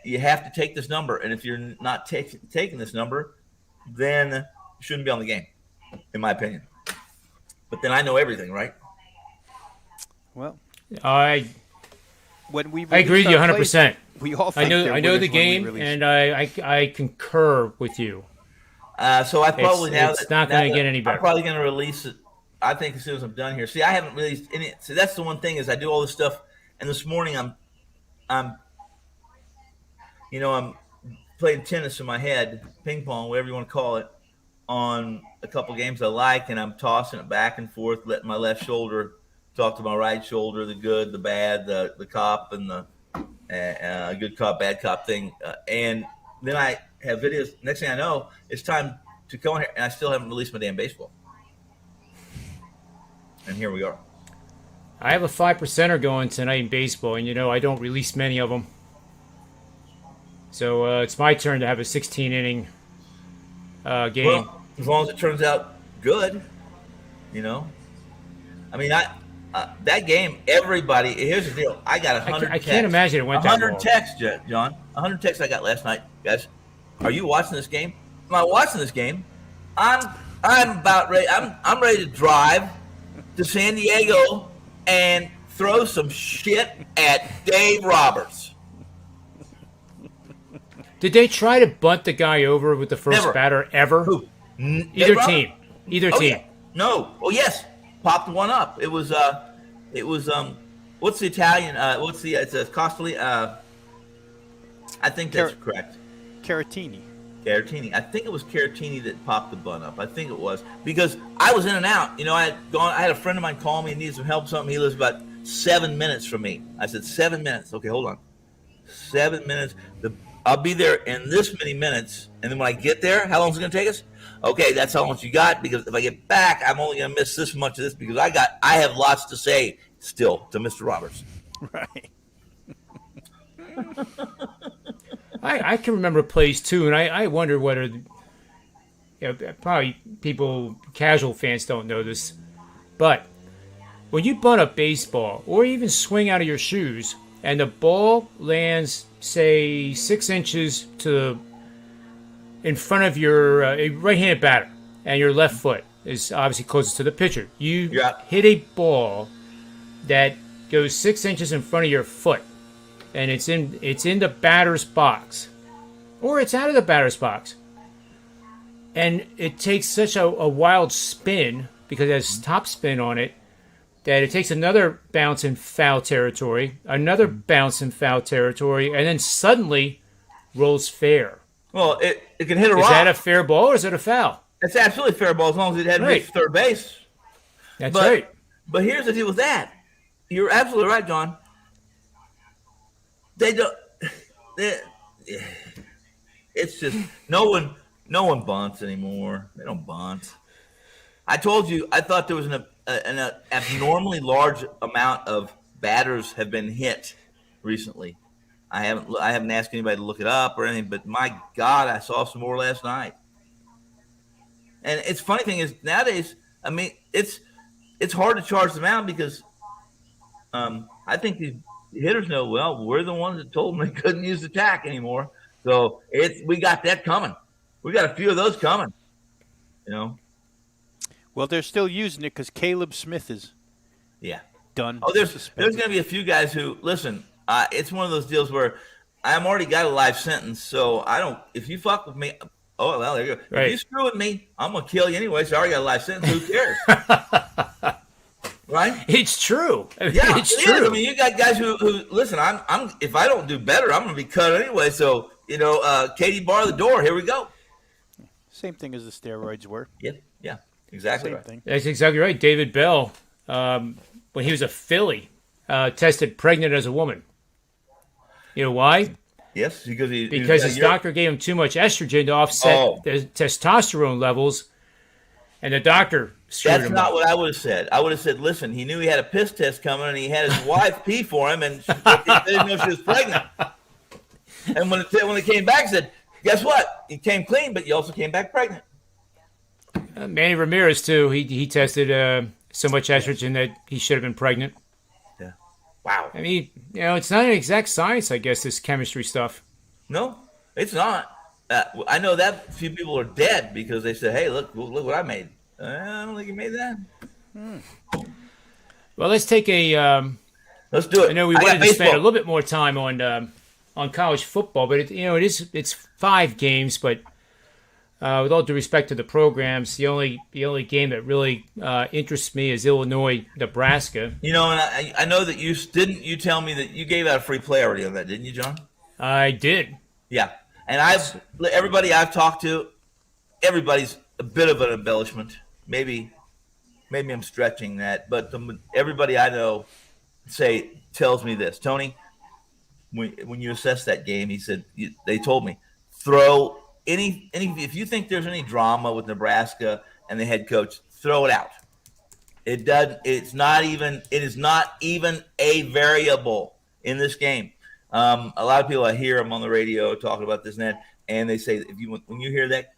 you have to take this number. And if you're not taking this number, then you shouldn't be on the game, in my opinion. But then I know everything, right? Well, I when I agree with you 100%. We all I think know the game, and I concur with you. So I probably it's not going to get any better. I'm probably going to release it. I think as soon as I'm done here. See, I haven't released any. See, that's the one thing is I do all this stuff, and this morning I'm playing tennis in my head, ping pong, whatever you want to call it, on a couple games I like, and I'm tossing it back and forth, letting my left shoulder talk to my right shoulder, the good, the bad, the cop, and the good cop, bad cop thing, and then I have videos. Next thing I know, it's time to go in here, and I still haven't released my damn baseball. And here we are. I have a 5%er going tonight in baseball, and I don't release many of them. So it's my turn to have a 16-inning game. Well, as long as it turns out good, I mean, that game, everybody. Here's the deal: I got 100. I can't imagine it went that long. 100 texts, John. 100 texts I got last night, guys. Are you watching this game? Am I watching this game? I'm about ready. I'm ready to drive to San Diego and throw some shit at Dave Roberts. Did they try to bunt the guy over with the first batter ever? Who? Either team. Either team. Yeah. No. Oh yes. Popped one up. It was what's the Italian? It's a Costly. I think that's correct. Caratini. I think it was Caratini that popped the bunt up. I think it was because I was in and out. I had a friend of mine call me and needed some help with something. He lives about 7 minutes from me. I said 7 minutes. Okay, hold on. 7 minutes. I'll be there in this many minutes, and then when I get there, how long is it going to take us? Okay, that's how much you got, because if I get back, I'm only going to miss this much of this because I have lots to say still to Mr. Roberts. Right. I can remember plays too, and I wonder whether probably casual fans don't know this, but when you bunt a baseball or even swing out of your shoes and the ball lands, say, 6 inches in front of your right-handed batter, and your left foot is obviously closest to the pitcher. You hit a ball that goes 6 inches in front of your foot, and it's in the batter's box, or it's out of the batter's box, and it takes such a wild spin because it has top spin on it that it takes another bounce in foul territory, another bounce in foul territory, and then suddenly rolls fair. Well, it can hit a rock. Is that a fair ball or is it a foul? It's absolutely fair ball as long as it hadn't reached third base. That's right. But here's the deal with that. You're absolutely right, John. They don't. It's just no one bunts anymore. They don't bunt. I told you I thought there was an abnormally large amount of batters have been hit recently. I haven't asked anybody to look it up or anything, but my God, I saw some more last night. And it's funny thing is nowadays, I mean, it's hard to charge them out because I think these hitters know, well, we're the ones that told them they couldn't use the tack anymore. So we got that coming. We got a few of those coming, Well, they're still using it because Caleb Smith is done. Oh, there's going to be a few guys who, listen, it's one of those deals where I'm already got a life sentence, so I don't – if you fuck with me – oh, well, there you go. Right. If you screw with me, I'm going to kill you anyway, so I already got a life sentence. Who cares? Right? It's true. Yeah, it's true. I mean, you got guys who listen, I'm if I don't do better, I'm going to be cut anyway. So, Katie, bar the door. Here we go. Same thing as the steroids were. Yeah, exactly right. Thing. That's exactly right. David Bell, when he was a Philly, tested pregnant as a woman. You know why? Yes, because his doctor gave him too much estrogen to offset the testosterone levels, And the doctor screwed That's him not up. what I would have said. I would have said, listen, he knew he had a piss test coming, and he had his wife pee for him, and they didn't know she was pregnant. And when it came back, he said, guess what? You came clean, but you also came back pregnant. Manny Ramirez, too, he tested so much estrogen that he should have been pregnant. Yeah. Wow. I mean, it's not an exact science, I guess, this chemistry stuff. No, it's not. I know that a few people are dead because they said, hey, look what I made. I don't think you made that. Well, let's take a. Let's do it. I know we wanted to spend a little bit more time on college football, but it's 5 games. But with all due respect to the programs, the only game that really interests me is Illinois, Nebraska. And I know that you tell me that you gave out a free play already on that, didn't you, John? I did. Yeah, and everybody I've talked to, everybody's a bit of an embellishment. Maybe I'm stretching that, but everybody I know tells me this. Tony, when you assess that game, he said they told me throw any if you think there's any drama with Nebraska and the head coach, throw it out. It is not even a variable in this game. A lot of people I hear them on the radio talking about this and they say when you hear that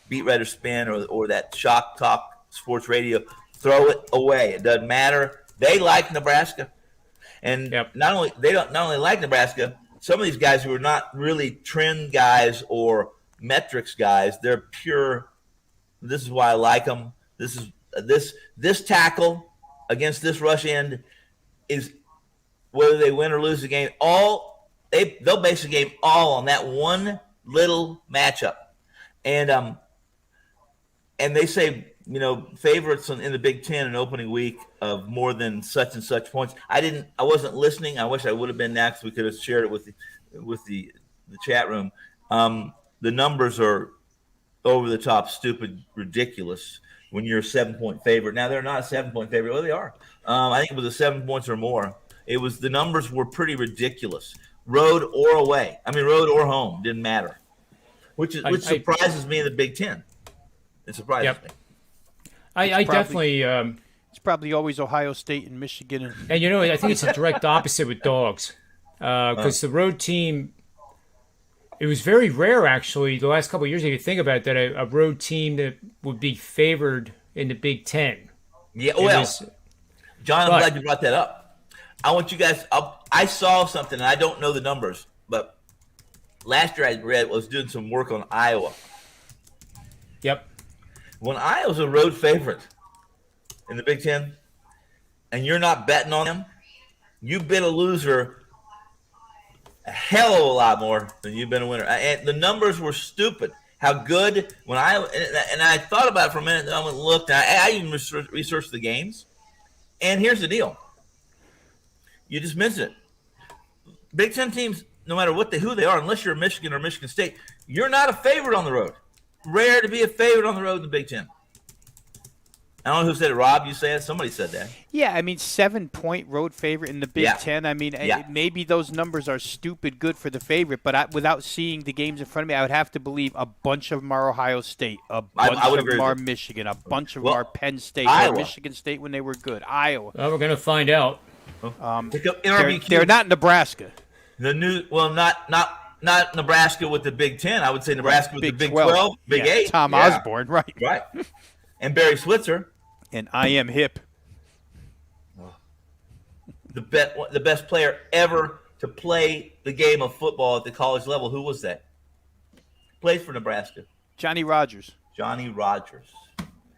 beat writer spin or that shock talk sports radio, throw it away. It doesn't matter. They like Nebraska, and not only like Nebraska. Some of these guys who are not really trend guys or metrics guys, they're pure. This is why I like them. This tackle against this rush end is whether they win or lose the game. They'll base the game all on that one little matchup, and they say favorites in the Big Ten in opening week of more than such and such points. I wasn't listening. I wish I would have been now because we could have shared it with the chat room. The numbers are over the top, stupid, ridiculous when you're a 7-point favorite. Now they're not a 7-point favorite. Well, they are. I think it was a 7 points or more. The numbers were pretty ridiculous. Road or away. I mean, road or home didn't matter. Which surprises me in the Big Ten. It surprises me. I definitely. It's probably always Ohio State and Michigan. And I think it's a direct opposite with dogs, because the road team. It was very rare, actually, the last couple of years, if you think about it, that a road team that would be favored in the Big Ten. Yeah, John, I'm glad you brought that up. I want you guys. I saw something, and I don't know the numbers, but last year I was doing some work on Iowa. Yep. When Iowa's a road favorite in the Big Ten, and you're not betting on them, you've been a loser a hell of a lot more than you've been a winner. And the numbers were stupid. How good when I thought about it for a minute, and I went and looked, and I even researched the games. And here's the deal. You just mentioned it. Big Ten teams, no matter who they are, unless you're Michigan or Michigan State, you're not a favorite on the road. Rare to be a favorite on the road in the Big Ten. I don't know who said it. Rob, you said it? Somebody said that. Yeah, I mean, 7-point road favorite in the Big Ten. I mean, maybe those numbers are stupid good for the favorite, but without seeing the games in front of me, I would have to believe a bunch of them are Ohio State, a bunch of them are Michigan, a bunch of them are Penn State, or Michigan State when they were good, Iowa. Well, we're going to find out. They're not Nebraska. Not Nebraska with the Big Ten. I would say Nebraska with the Big 12, Big 8. Tom Osborne, right. Right. And Barry Switzer. And I am hip. The best player ever to play the game of football at the college level. Who was that? Plays for Nebraska. Johnny Rodgers. Johnny Rodgers.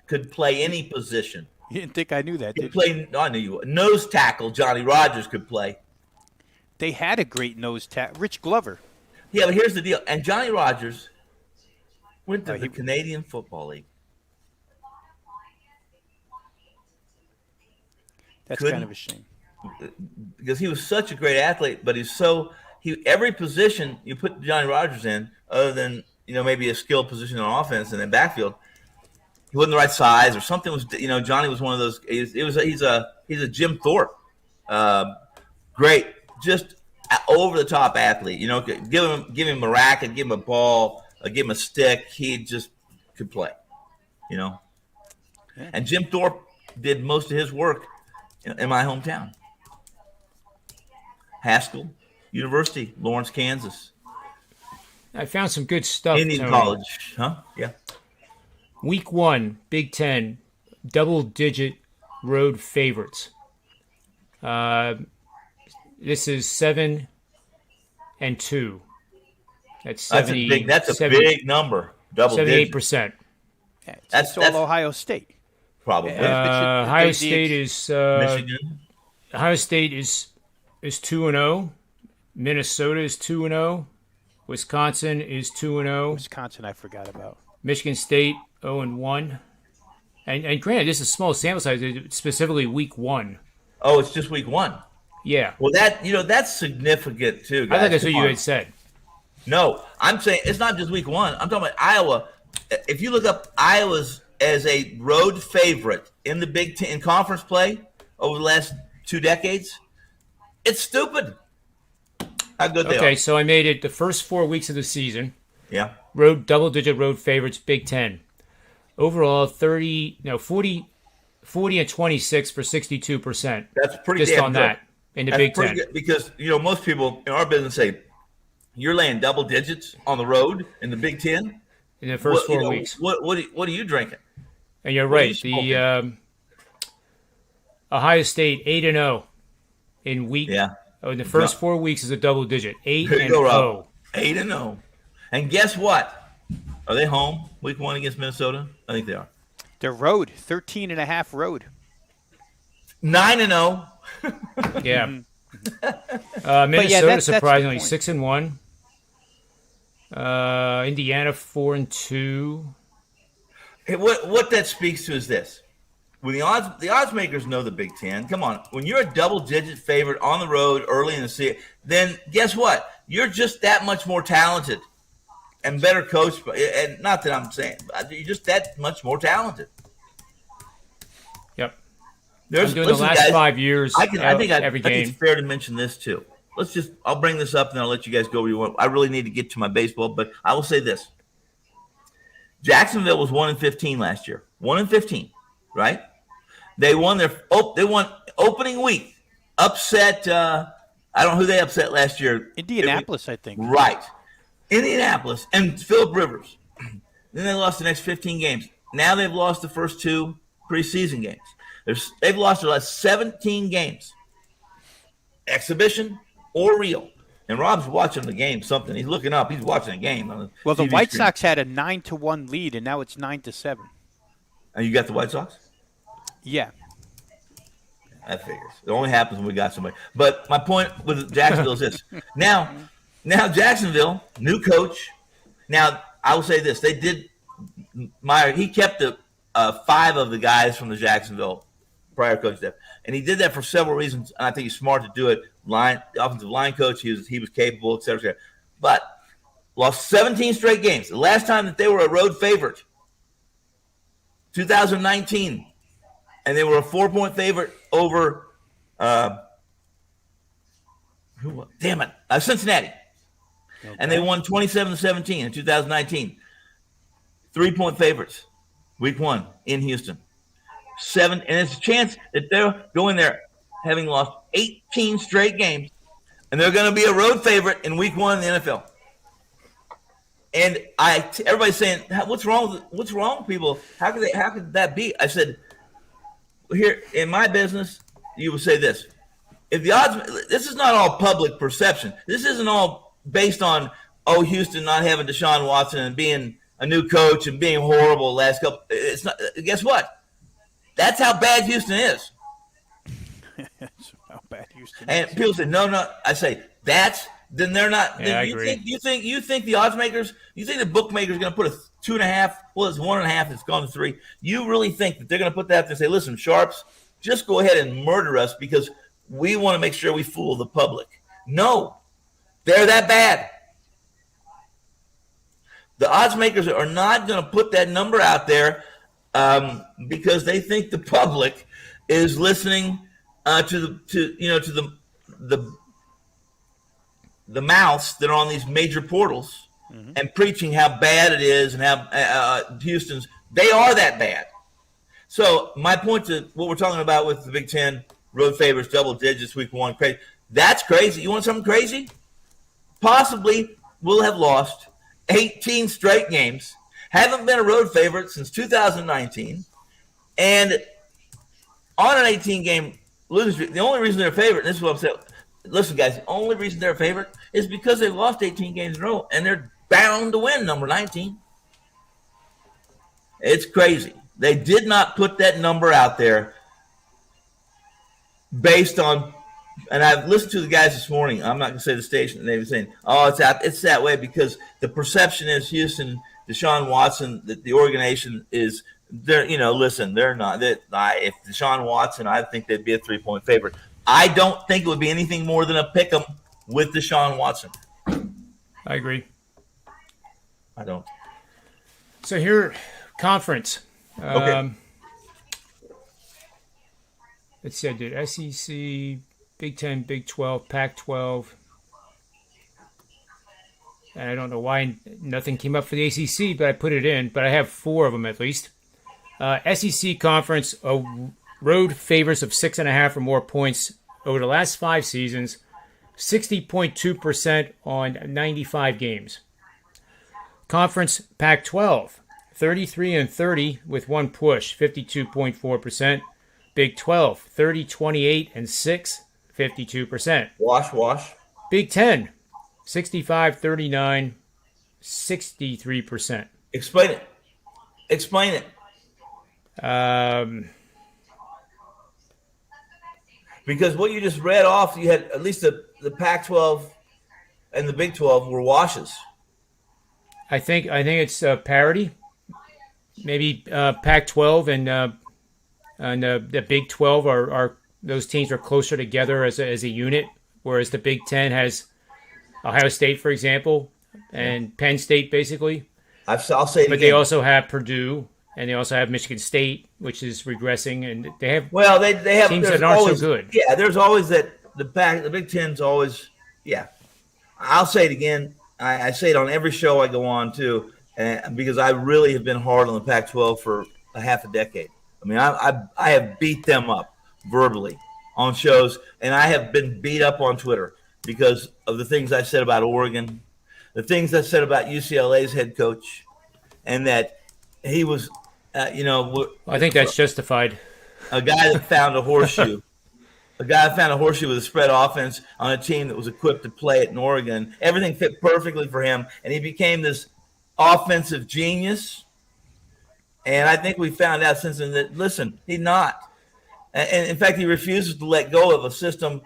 Could play any position. You didn't think I knew that, did you? I knew you would. Nose tackle, Johnny Rodgers could play. They had a great nose tackle. Rich Glover. Yeah, but here's the deal. And Johnny Rodgers went to the Canadian Football League. That's kind of a shame. Because he was such a great athlete, but every position you put Johnny Rodgers in, other than maybe a skilled position on offense and then backfield, he wasn't the right size or something was. Johnny was one of those. He's a Jim Thorpe, great, just over the top athlete. Give him a racket, give him a ball, give him a stick. He just could play. you know. Yeah. And Jim Thorpe did most of his work in my hometown. Haskell University, Lawrence, Kansas. I found some good stuff, Indian Tony. College, huh? Yeah. Week 1, Big Ten, double-digit road favorites. This is 7-2. That's 70. That's a big number. Double 78%. Yeah, That's all Ohio State. probably. Ohio State is Michigan. Ohio State is 2-0. Minnesota is 2-0. Wisconsin is 2-0. Wisconsin, I forgot about. Michigan State 0-1. And granted, this is a small sample size. It's specifically week 1. Oh, it's just week 1. Yeah. Well, that's significant too, guys. I thought that's what Come you on. had said. No, I'm saying it's not just week 1. I'm talking about Iowa. If you look up Iowa's as a road favorite in the Big Ten in conference play over the last 2 decades, it's stupid how good they are. Okay, so I made it the first 4 weeks of the season. Yeah. Double-digit road favorites, Big Ten. Overall, 40 and 26 for 62%. That's pretty just damn on good. that in the That's Big pretty Ten. good because most people in our business say you're laying double digits on the road in the Big Ten In the first 4 weeks. What are you drinking? And you're what are right. you smoking? The Ohio State 8-0 in in the first 4 weeks is a double digit. 8-0. 8-0. And guess what? Are they home week 1 against Minnesota? I think they are. They're road, 13.5 road. 9-0. Yeah. yeah, Minnesota that's the surprisingly point. 6-1. Indiana 4-2. Hey, what that speaks to is this: when the odds makers know the Big Ten. Come on, when you're a double-digit favorite on the road early in the season, then guess what? You're just that much more talented and better coached. And not that I'm saying, you're just that much more talented. Yep. There's I'm doing the last guys, 5 years every I think game. it's fair to mention this too. I'll bring this up and then I'll let you guys go where you want. I really need to get to my baseball, but I will say this. Jacksonville was 1-15 last year. 1-15, right? They won opening week. Upset I don't know who they upset last year. Indianapolis, I think. Right. Indianapolis and Phillip Rivers. Then they lost the next 15 games. Now they've lost the first 2 preseason games. They've lost their last 17 games. Exhibition or real. And Rob's watching the game, something. He's looking up. He's watching a game. On Well, the TV White screen. Sox had a 9-1 lead, and now it's 9-7. And you got the White Sox? Yeah. That figures. It only happens when we got somebody. But my point with Jacksonville is this. Now Jacksonville, new coach. Now, I will say this. They did – he kept the 5 of the guys from the Jacksonville prior coach staff. And he did that for several reasons, and I think he's smart to do it. The offensive line coach, he was capable, et cetera, et cetera. But lost 17 straight games. The last time that they were a road favorite, 2019, and they were a 4-point favorite over Cincinnati. Okay. And they won 27-17 in 2019. 3-point favorites, week 1 in Houston. 7, and it's a chance that they're going there having lost 18 straight games, and they're going to be a road favorite in week 1 in the NFL. And everybody's saying, "What's wrong? What's wrong, people? How could that be?" I said, "Here in my business, you would say this: if the odds, this is not all public perception. This isn't all based on Houston not having Deshaun Watson and being a new coach and being horrible the last couple. It's not. Guess what? That's how bad Houston is." That's how bad Houston and is. People say, no. I say, then they're not. Yeah, then I you agree. You think the odds makers, you think the bookmakers are going to put a 2.5, well, it's 1.5, it's gone to 3. You really think that they're going to put that up and say, listen, sharps, just go ahead and murder us because we want to make sure we fool the public. No, they're that bad. The odds makers are not going to put that number out there because they think the public is listening to the mouths that are on these major portals and preaching how bad it is and how Houston's They are that bad. So my point to what we're talking about with the Big Ten, road favorites, double digits, week one, crazy. That's crazy. You want something crazy? Possibly we'll have lost 18 straight games, haven't been a road favorite since 2019, and on an 18-game losing streak, the only reason they're a favorite, and this is what I'm saying, listen, guys, the only reason they're a favorite is because they lost 18 games in a row, and they're bound to win number 19. It's crazy. They did not put that number out there based on, and I've listened to the guys this morning. I'm not going to say the station, and they were saying, "Oh, it's that way," because the perception is Houston, Deshaun Watson, that the organization is they're. Listen, they're not. If Deshaun Watson, I think they'd be a 3-point favorite. I don't think it would be anything more than a pick 'em with Deshaun Watson. I agree. I don't. So here, conference. Okay. It said that SEC, Big 10, Big 12, Pac-12. And I don't know why nothing came up for the ACC, but I put it in. But I have 4 of them at least. SEC conference, road favorites of 6.5 or more points over the last 5 seasons, 60.2% on 95 games. Conference Pac-12. 33-30 with 1 push, 52.4%. Big 12, 30-28-6, 52%. Wash. Big 10, 65-39, 63%. Explain it. Because what you just read off, you had at least the Pac-12 and the Big 12 were washes. I think it's parity. Maybe Pac-12 and the Big 12 are those teams are closer together as a unit, whereas the Big 10 has Ohio State, for example, and Penn State, basically. I'll say it but again. They also have Purdue, and they also have Michigan State, which is regressing, and they have they have teams that aren't so good. Yeah, there's always that the Big Ten's always I'll say it again. I say it on every show I go on too, because I really have been hard on the Pac-12 for a half a decade. I mean, I have beat them up verbally on shows, and I have been beat up on Twitter because of the things I said about Oregon, the things I said about UCLA's head coach, and that he was, I think that's justified. A guy that found a horseshoe. A guy that found a horseshoe with a spread offense on a team that was equipped to play it in Oregon. Everything fit perfectly for him, and he became this offensive genius. And I think we found out since then that, listen, he's not. And in fact, he refuses to let go of a system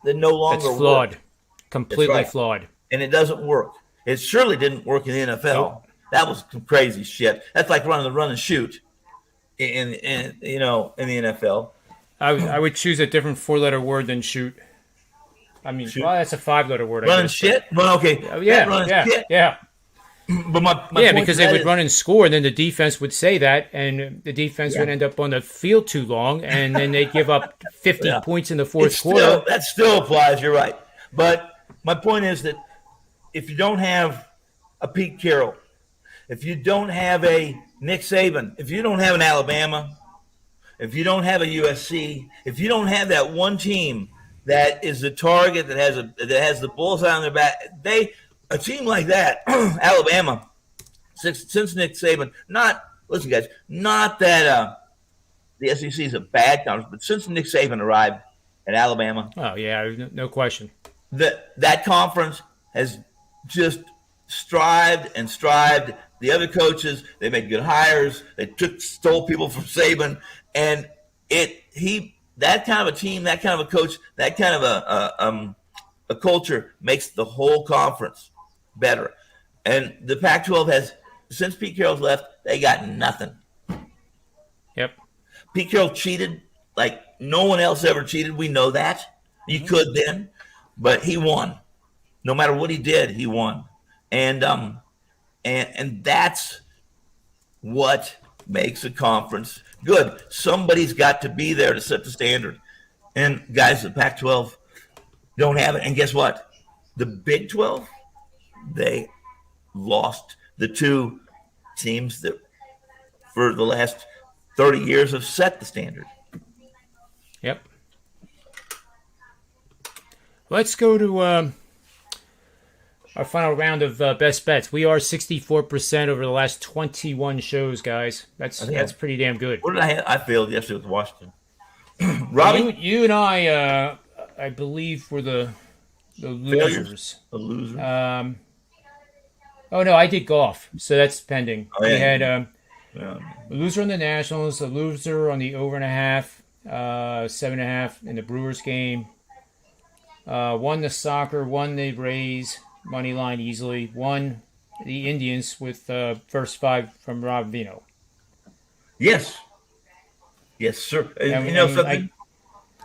that no longer It's flawed. works. Completely flawed. And it doesn't work. It surely didn't work in the NFL. Nope. That was some crazy shit. That's like running the run and shoot in the NFL. I would choose a different 4-letter word than shoot. I mean, Shoot. Well, that's a 5-letter word. Run and shit? Run, okay. Yeah. But my because they would run and score, and then the defense would say that, and the defense would end up on the field too long, and then they'd give up 50 points in the fourth quarter. That still applies. You're right. But my point is that if you don't have a Pete Carroll, if you don't have a Nick Saban, if you don't have an Alabama, if you don't have a USC, if you don't have that one team that is the target that has the bullseye on their back, a team like that, Alabama, since Nick Saban, not that the SEC is a bad conference, but since Nick Saban arrived at Alabama, oh yeah, no question, that conference has just strived. The other coaches, they made good hires. They stole people from Saban, and that kind of a team, that kind of a coach, that kind of a culture makes the whole conference better. And the Pac-12 has, since Pete Carroll's left, they got nothing. Yep. Pete Carroll cheated like no one else ever cheated. We know that. You could then, but he won. No matter what he did, he won. And that's what makes a conference good. Somebody's got to be there to set the standard. And guys, the Pac-12 don't have it. And guess what? The Big 12, they lost the two teams that for the last 30 years have set the standard. Yep. Let's go to our final round of best bets. We are 64% over the last 21 shows, guys. That's pretty damn good. What did I have? I failed yesterday with Washington. Robbie? You and I believe, were the losers. The losers. Oh, no, I did golf, so that's pending. Oh, yeah. We had a loser on the Nationals, a loser on the over and a half, 7.5 in the Brewers game. Won the soccer, won the Rays, money line easily. Won the Indians with first 5 from Rob Veno. Yes. Yes, sir. And, something?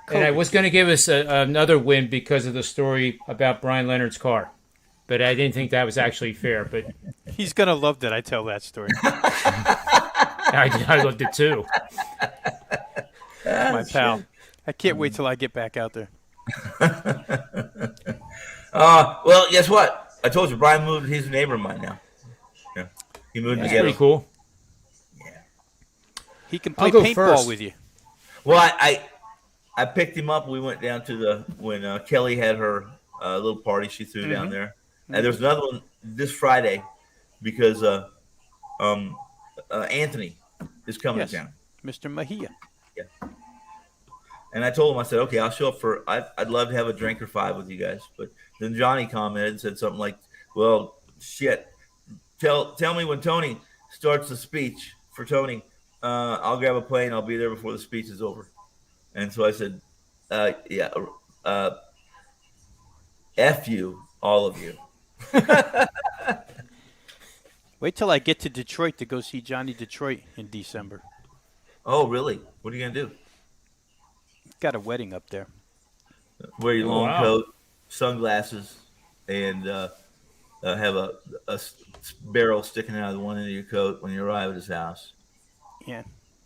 I was going to give us another win because of the story about Brian Leonard's car. But I didn't think that was actually fair. But he's going to love that I tell that story. I loved it too. My pal. I can't wait till I get back out there. Well, guess what? I told you, Brian moved. He's a neighbor of mine now. Yeah, he moved That's together. Pretty cool. Yeah, he can play paintball with you. Well, I picked him up. We went down to when Kelly had her little party she threw down there, and there's another one this Friday because Anthony is coming to town. Mr. Mejia. Yeah. And I told him, I said, okay, I'll show up I'd love to have a drink or 5 with you guys. But then Johnny commented and said something like, well, shit, tell me when Tony starts the speech for Tony, I'll grab a plane. I'll be there before the speech is over. And so I said, F you, all of you. Wait till I get to Detroit to go see Johnny Detroit in December. Oh, really? What are you going to do? Got a wedding up there. Wear your long coat, sunglasses, and have a barrel sticking out of the one end of your coat when you arrive at his house. Yeah.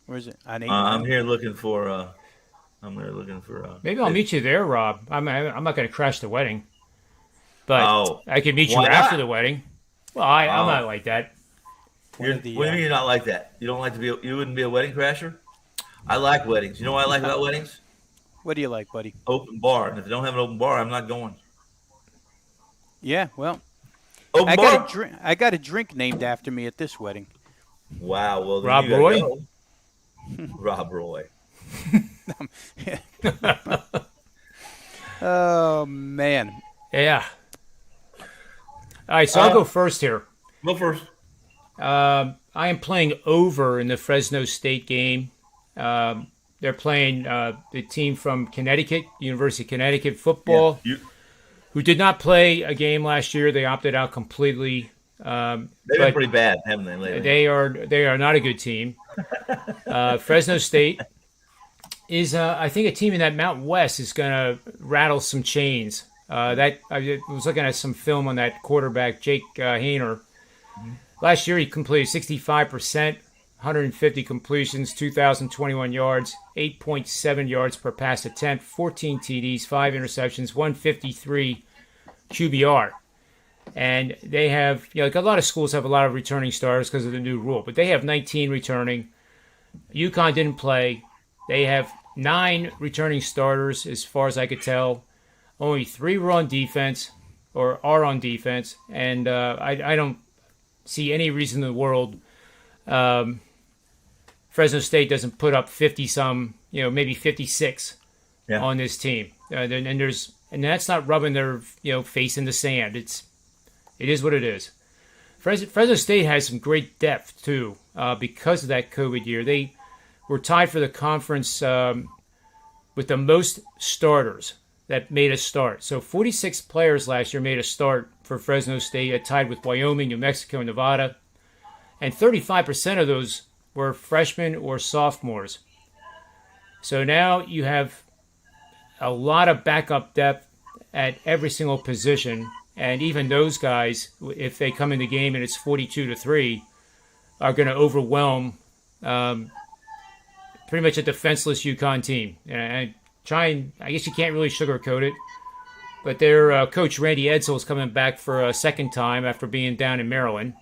Where is it? I'm here looking for Maybe I'll meet you there, Rob. I'm not going to crash the wedding, but I can meet you Why after not? the wedding. Well, I'm not like that. What do you mean you're not like that? You don't like to be? You wouldn't be a wedding crasher? I like weddings. You know what I like about weddings? What do you like, buddy? Open bar. And if they don't have an open bar, I'm not going. Yeah, well, Open bar? I got a drink named after me at this wedding. Wow. Well, then Rob you gotta Roy? go. Rob Roy. Oh, man. Yeah. All right, so I'll go first here. Go first. I am playing over in the Fresno State game. They're playing the team from Connecticut, University of Connecticut football, who did not play a game last year. They opted out completely. They've been pretty bad, haven't they, lately? They are not a good team. Fresno State is, I think, a team in that Mountain West is going to rattle some chains. I was looking at some film on that quarterback, Jake Hayner. Last year, he completed 65%, 150 completions, 2,021 yards, 8.7 yards per pass attempt, 14 TDs, 5 interceptions, 153 QBR. And they have, like a lot of schools have a lot of returning starters because of the new rule, but they have 19 returning. UConn didn't play. They have 9 returning starters, as far as I could tell. Only 3 were on defense, or are on defense, and I don't see any reason in the world Fresno State doesn't put up 50-some, maybe 56 on this team. And that's not rubbing their face in the sand. It is what it is. Fresno State has some great depth too because of that COVID year. They were tied for the conference with the most starters that made a start. So 46 players last year made a start for Fresno State, tied with Wyoming, New Mexico, and Nevada. And 35% of those were freshmen or sophomores. So now you have a lot of backup depth at every single position. And even those guys, if they come in the game and it's 42-3, are going to overwhelm pretty much a defenseless UConn team. And I guess you can't really sugarcoat it, but their coach Randy Edsall is coming back for a second time after being down in Maryland.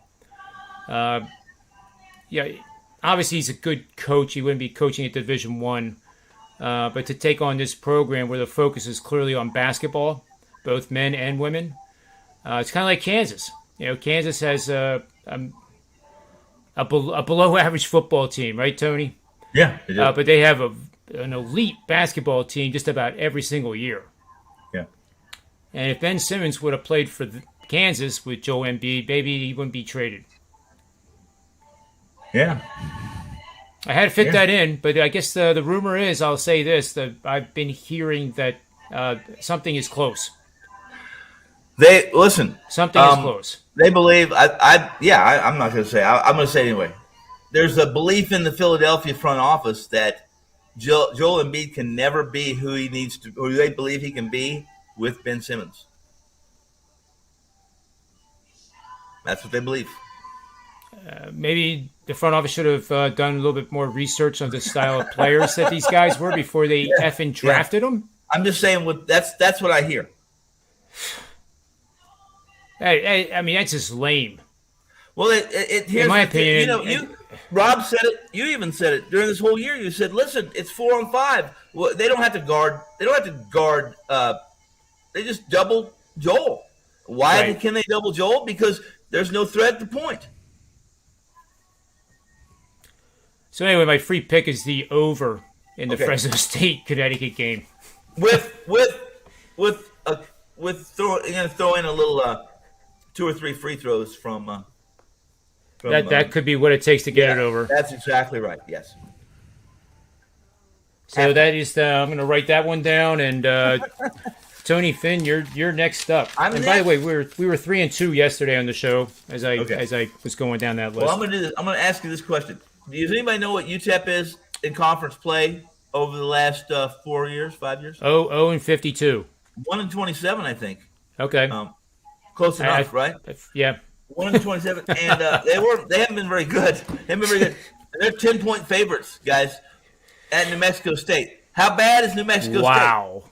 obviously he's a good coach. He wouldn't be coaching at Division One, but to take on this program where the focus is clearly on basketball, both men and women, it's kind of like Kansas. Kansas has a below average football team, right, Tony? Yeah, they do. But they have an elite basketball team just about every single year. Yeah. And if Ben Simmons would have played for Kansas with Joel Embiid, maybe he wouldn't be traded. Yeah. I had to fit that in, but I guess the rumor is, I'll say this, that I've been hearing that something is close. Something is close. They believe. I'm not going to say. I'm going to say it anyway. There's a belief in the Philadelphia front office that Joel Embiid can never be who he needs to, or they believe he can be with Ben Simmons. That's what they believe. Maybe the front office should have done a little bit more research on the style of players that these guys were before they effing drafted them. I'm just saying that's what I hear. I mean, that's just lame. Well, here's in my opinion, Rob said it. You even said it during this whole year. You said, "Listen, it's 4-on-5. Well, they don't have to guard. They don't have to guard. They just double Joel. Why can they double Joel? Because there's no threat at the point." So anyway, my free pick is the over in the Fresno State Connecticut game. With throw in a little 2 or 3 free throws from that could be what it takes to get it over. That's exactly right. Yes. So that is I'm going to write that one down. And Tony Finn, you're next up. By the way, we were 3-2 yesterday on the show as I was going down that list. Well, I'm going to do this. I'm going to ask you this question. Does anybody know what UTEP is in conference play over the last 4 years, 5 years? 0-52. 1-27, I think. Okay. Close enough, right? Yeah. 1-27, and they haven't been very good. They're 10-point favorites, guys, at New Mexico State. How bad is New Mexico State? Wow.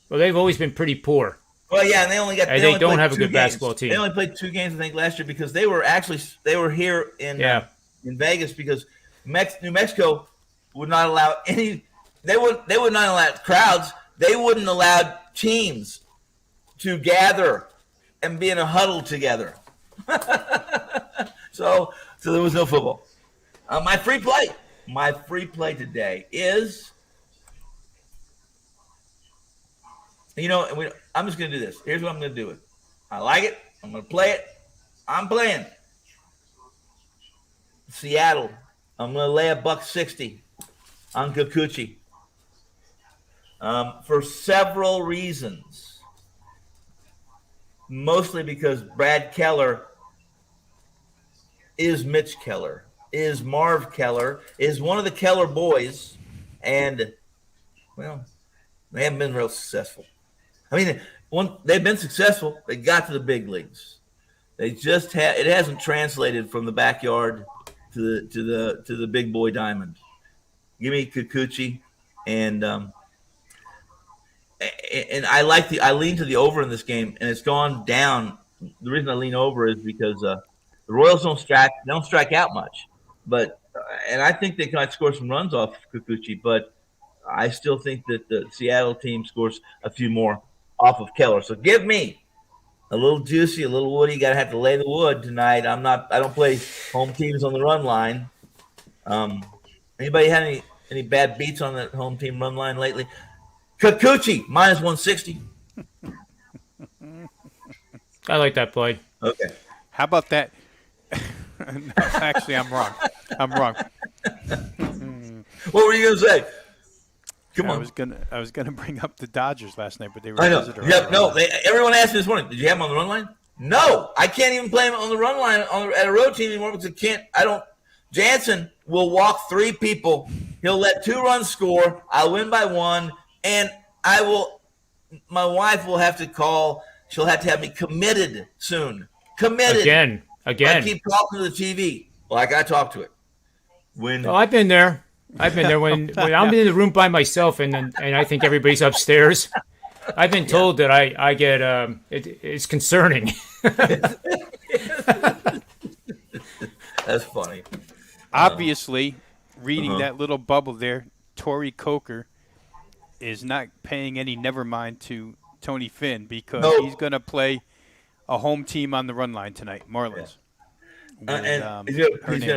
Well, they've always been pretty poor. Well, yeah, and they don't have a good basketball team. They only played 2 games, I think, last year because they were here in Vegas because New Mexico would not allow any. They would not allow crowds. They wouldn't allow teams to gather and be in a huddle together. So there was no football. My free play today is, I'm just going to do this. Here's what I'm going to do it. I like it. I'm going to play it. I'm playing Seattle. I'm going to lay $160 on Kikuchi for several reasons. Mostly because Brad Keller is Mitch Keller, is Marv Keller, is one of the Keller boys, and, well, they haven't been real successful. I mean, they've been successful. They got to the big leagues. They just it hasn't translated from the backyard to the big boy diamond. Give me Kikuchi, and I lean to the over in this game, and it's gone down. The reason I lean over is because the Royals don't strike out much, and I think they might score some runs off Kikuchi, but I still think that the Seattle team scores a few more off of Keller. So give me a little juicy, a little woody. Got to have to lay the wood tonight. I don't play home teams on the run line. Anybody had any bad beats on that home team run line lately? Kikuchi minus 160. I like that play. Okay. How about that? No, actually, I'm wrong. What were you going to say? Come on. I was gonna bring up the Dodgers last night, but they were. I know. Everyone asked me this morning. Did you have them on the run line? No, I can't even play them on the run line at a road team anymore because I don't. Jansen will walk 3 people. He'll let 2 runs score. I'll win by 1, and my wife will have to call. She'll have to have me committed soon. Committed again. I keep talking to the TV like I talk to it. I've been there. When I'm in the room by myself and I think everybody's upstairs. I've been told that I get it's concerning. That's That's funny. Obviously, reading that little bubble there, Torrey Coker is not paying any never mind to Tony Finn because he's going to play a home team on the run line tonight, Marlins. Yeah.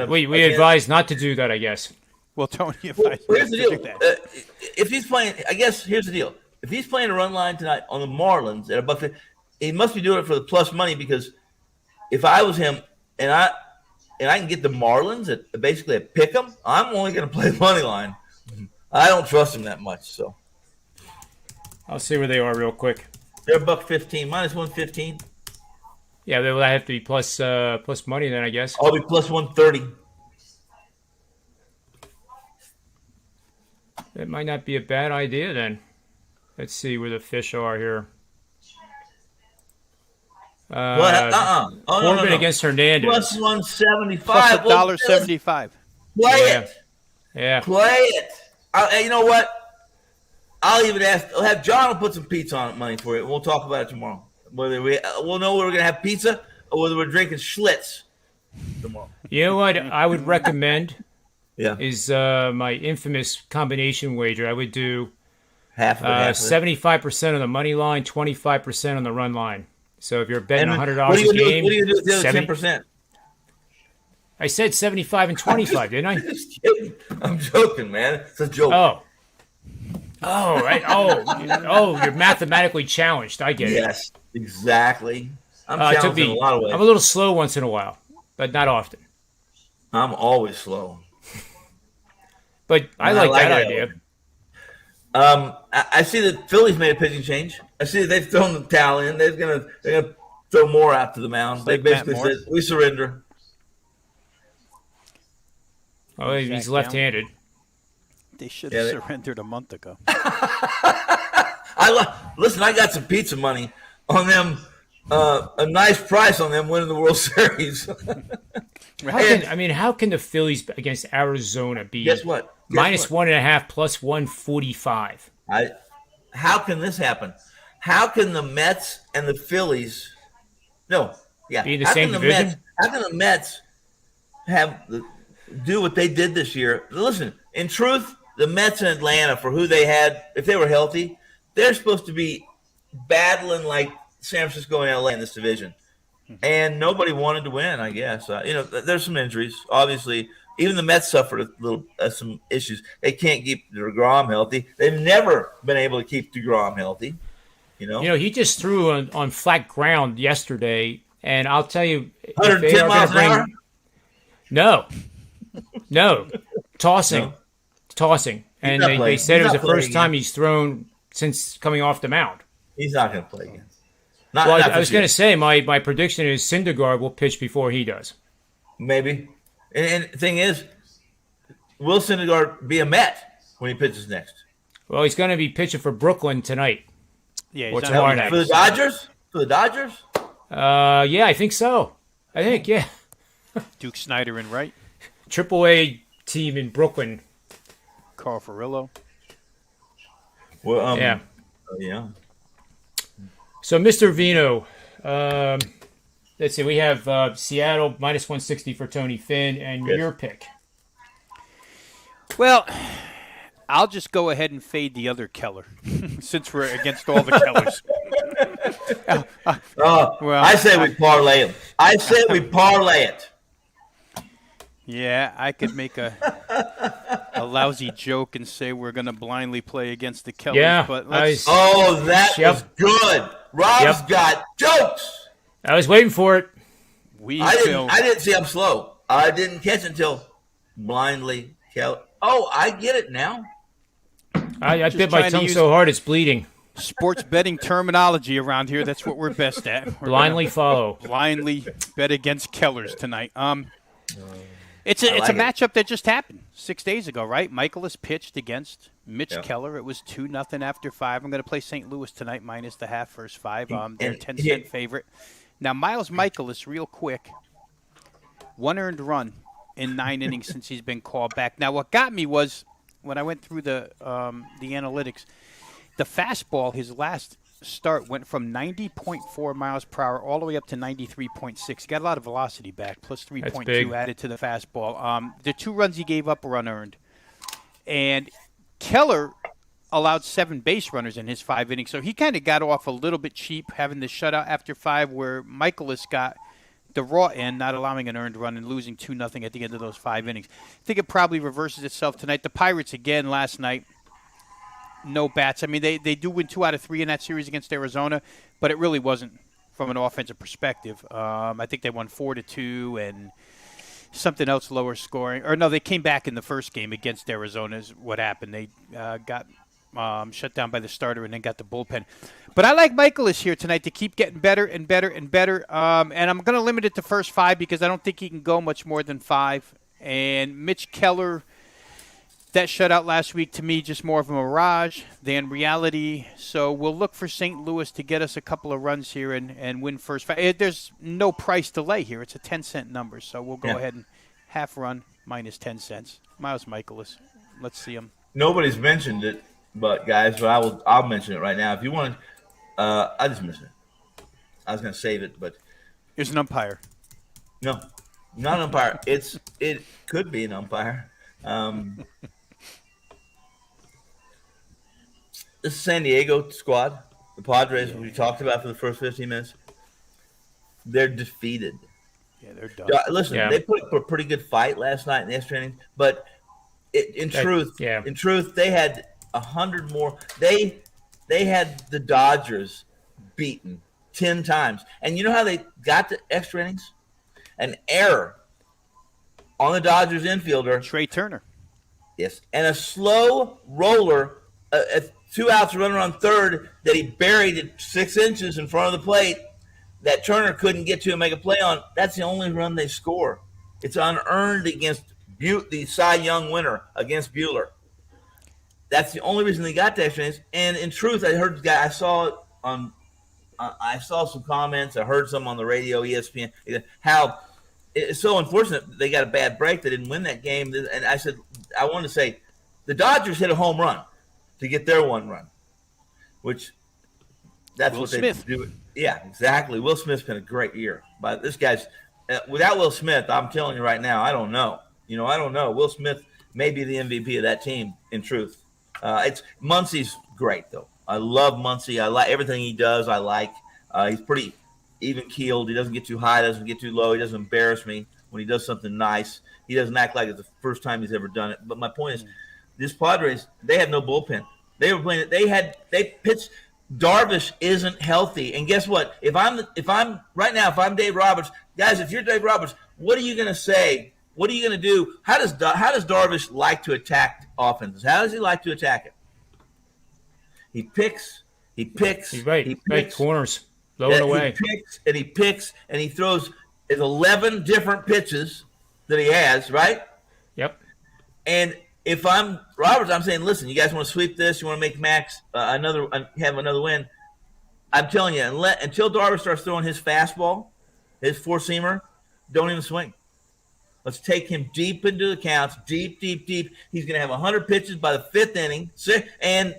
We advise not to do that, I guess. Well, Tony advised here's the deal. to do that. If he's playing, I guess here's the deal. If he's playing a run line tonight on the Marlins at $1.50, he must be doing it for the plus money because if I was him and I can get the Marlins at basically a pick 'em, I'm only going to play money line. I don't trust him that much, so I'll see where they are real quick. They're $1.15 minus 115. Yeah, they will have to be plus money then, I guess. I'll be plus 130. It might not be a bad idea then. Let's see where the fish are here. Corbin against Hernandez. Plus 175. Plus $1.75. Play it. Yeah. Play it. You know what? I'll even ask. I'll have John will put some pizza on it money for you. We'll talk about it tomorrow. Whether we'll know whether we're gonna have pizza or whether we're drinking Schlitz tomorrow. You know what I would recommend? Yeah. Is my infamous combination wager. I would do half 75% on the money line, 25% on the run line. So if you're betting $100 a game, what do you do with the other 10%? I said 75 and 25, didn't I? Just kidding. I'm joking, man. It's a joke. Right. You're mathematically challenged. I get it. Yes, exactly. I'm challenged in a lot of ways. I'm a little slow once in a while, but not often. I'm always slow. But I like that idea. I see that Phillies made a pitching change. I see that they've thrown the towel in. They're gonna throw more out to the mound. They basically said, "We surrender." Oh, he's left-handed. They should have surrendered a month ago. Listen, I got some pizza money on them. A nice price on them winning the World Series. How can the Phillies against Arizona be? Guess what? Minus 1.5 plus 145. How can this happen? How can the Mets and the Phillies? Be in the same division? How can the Mets do what they did this year? Listen, in truth, the Mets in Atlanta, for who they had, if they were healthy, they're supposed to be battling like San Francisco and LA in this division. And nobody wanted to win, I guess. There's some injuries. Obviously, even the Mets suffered a little some issues. They can't keep DeGrom healthy. They've never been able to keep DeGrom healthy. He just threw on flat ground yesterday, and I'll tell you, 110 miles an hour? No, tossing. And they said it was the first time he's thrown since coming off the mound. He's not going to play again. I was going to say my prediction is Syndergaard will pitch before he does. Maybe. And the thing is, will Syndergaard be a Met when he pitches next? Well, he's going to be pitching for Brooklyn tonight. Yeah, or tomorrow night. For the Dodgers? Yeah, I think so. Yeah. Duke Snyder in right. AAA team in Brooklyn. Carl Furillo. Well, yeah. So, Mr. Veno, let's see. We have Seattle minus 160 for Tony Finn, and your pick. Well, I'll just go ahead and fade the other Keller, since we're against all the Kellers. I say we parlay it. Yeah, I could make a lousy joke and say we're going to blindly play against the Kellers. Yeah, but that was good. Rob's got jokes. I was waiting for it. I didn't see I'm slow. I didn't catch it until blindly. Oh, I get it now. I bit my tongue so hard it's bleeding. Sports betting terminology around here. That's what we're best at. Blindly follow. Blindly bet against Kellers tonight. It's a matchup that just happened 6 days ago, right? Michaelis pitched against Mitch Keller. It was 2-0 after 5. I'm going to play St. Louis tonight minus the half first 5. They're 10-cent favorite. Now, Miles Michaelis, real quick, 1 earned run in 9 innings since he's been called back. Now, what got me was when I went through the analytics, the fastball, his last start went from 90.4 miles per hour all the way up to 93.6. He got a lot of velocity back, plus 3.2 added to the fastball. The 2 runs he gave up were unearned. And Keller allowed 7 base runners in his 5 innings, so he kind of got off a little bit cheap having the shutout after 5, where Michaelis got the raw end, not allowing an earned run and losing 2-0 at the end of those 5 innings. I think it probably reverses itself tonight. The Pirates, again, last night, no bats. I mean, they do win 2 out of 3 in that series against Arizona, but it really wasn't from an offensive perspective. I think they won 4-2 and something else lower scoring. Or no, they came back in the first game against Arizona is what happened. They got shut down by the starter and then got the bullpen. But I like Michaelis here tonight to keep getting better and better and better. And I'm going to limit it to first 5 because I don't think he can go much more than 5. And Mitch Keller, that shutout last week, to me, just more of a mirage than reality. So we'll look for St. Louis to get us a couple of runs here and win first 5. There's no price to lay here. It's a 10-cent number. So we'll go ahead and half run minus 10 cents. Miles Michaelis. Let's see him. Nobody's mentioned it, but guys, I'll mention it right now. If you want, I just mentioned it. I was going to save it, but there's an umpire. No, not an umpire. It could be an umpire. This is San Diego squad, the Padres we talked about for the first 15 minutes. They're defeated. Yeah, they're done. Listen, they put up a pretty good fight last night in the extra innings, but in truth, they had 100 more. They had the Dodgers beaten 10 times. And you know how they got to extra innings? An error on the Dodgers infielder. Trey Turner. Yes, and a slow roller, 2 outs, runner on third that he buried at 6 inches in front of the plate that Turner couldn't get to and make a play on. That's the only run they score. It's unearned against the Cy Young winner against Buehler. That's the only reason they got to extra innings. And in truth, I saw it on. I saw some comments. I heard some on the radio, ESPN, how it's so unfortunate they got a bad break. They didn't win that game. And I said, I wanted to say, the Dodgers hit a home run to get their 1 run, which that's what they do. Yeah, exactly. Will Smith's been a great year. But this guy's without Will Smith, I'm telling you right now, I don't know. I don't know. Will Smith may be the MVP of that team, in truth. Muncy's great, though. I love Muncy. I like everything he does. I like. He's pretty even-keeled. He doesn't get too high, doesn't get too low. He doesn't embarrass me when he does something nice. He doesn't act like it's the first time he's ever done it. But my point is, this Padres, they have no bullpen. They were playing. They pitched. Darvish isn't healthy, and guess what? If I'm Dave Roberts, guys, if you're Dave Roberts, what are you going to say? What are you going to do? How does Darvish like to attack offenses? How does he like to attack it? He picks. He's right. He picks corners, low and away. He picks, and he throws 11 different pitches that he has. Right. Yep. And if I'm Roberts, I'm saying, listen, you guys want to sweep this? You want to make Max have another win? I'm telling you, until Darvish starts throwing his fastball, his four-seamer, don't even swing. Let's take him deep into the counts, deep. He's going to have 100 pitches by the 5th inning, and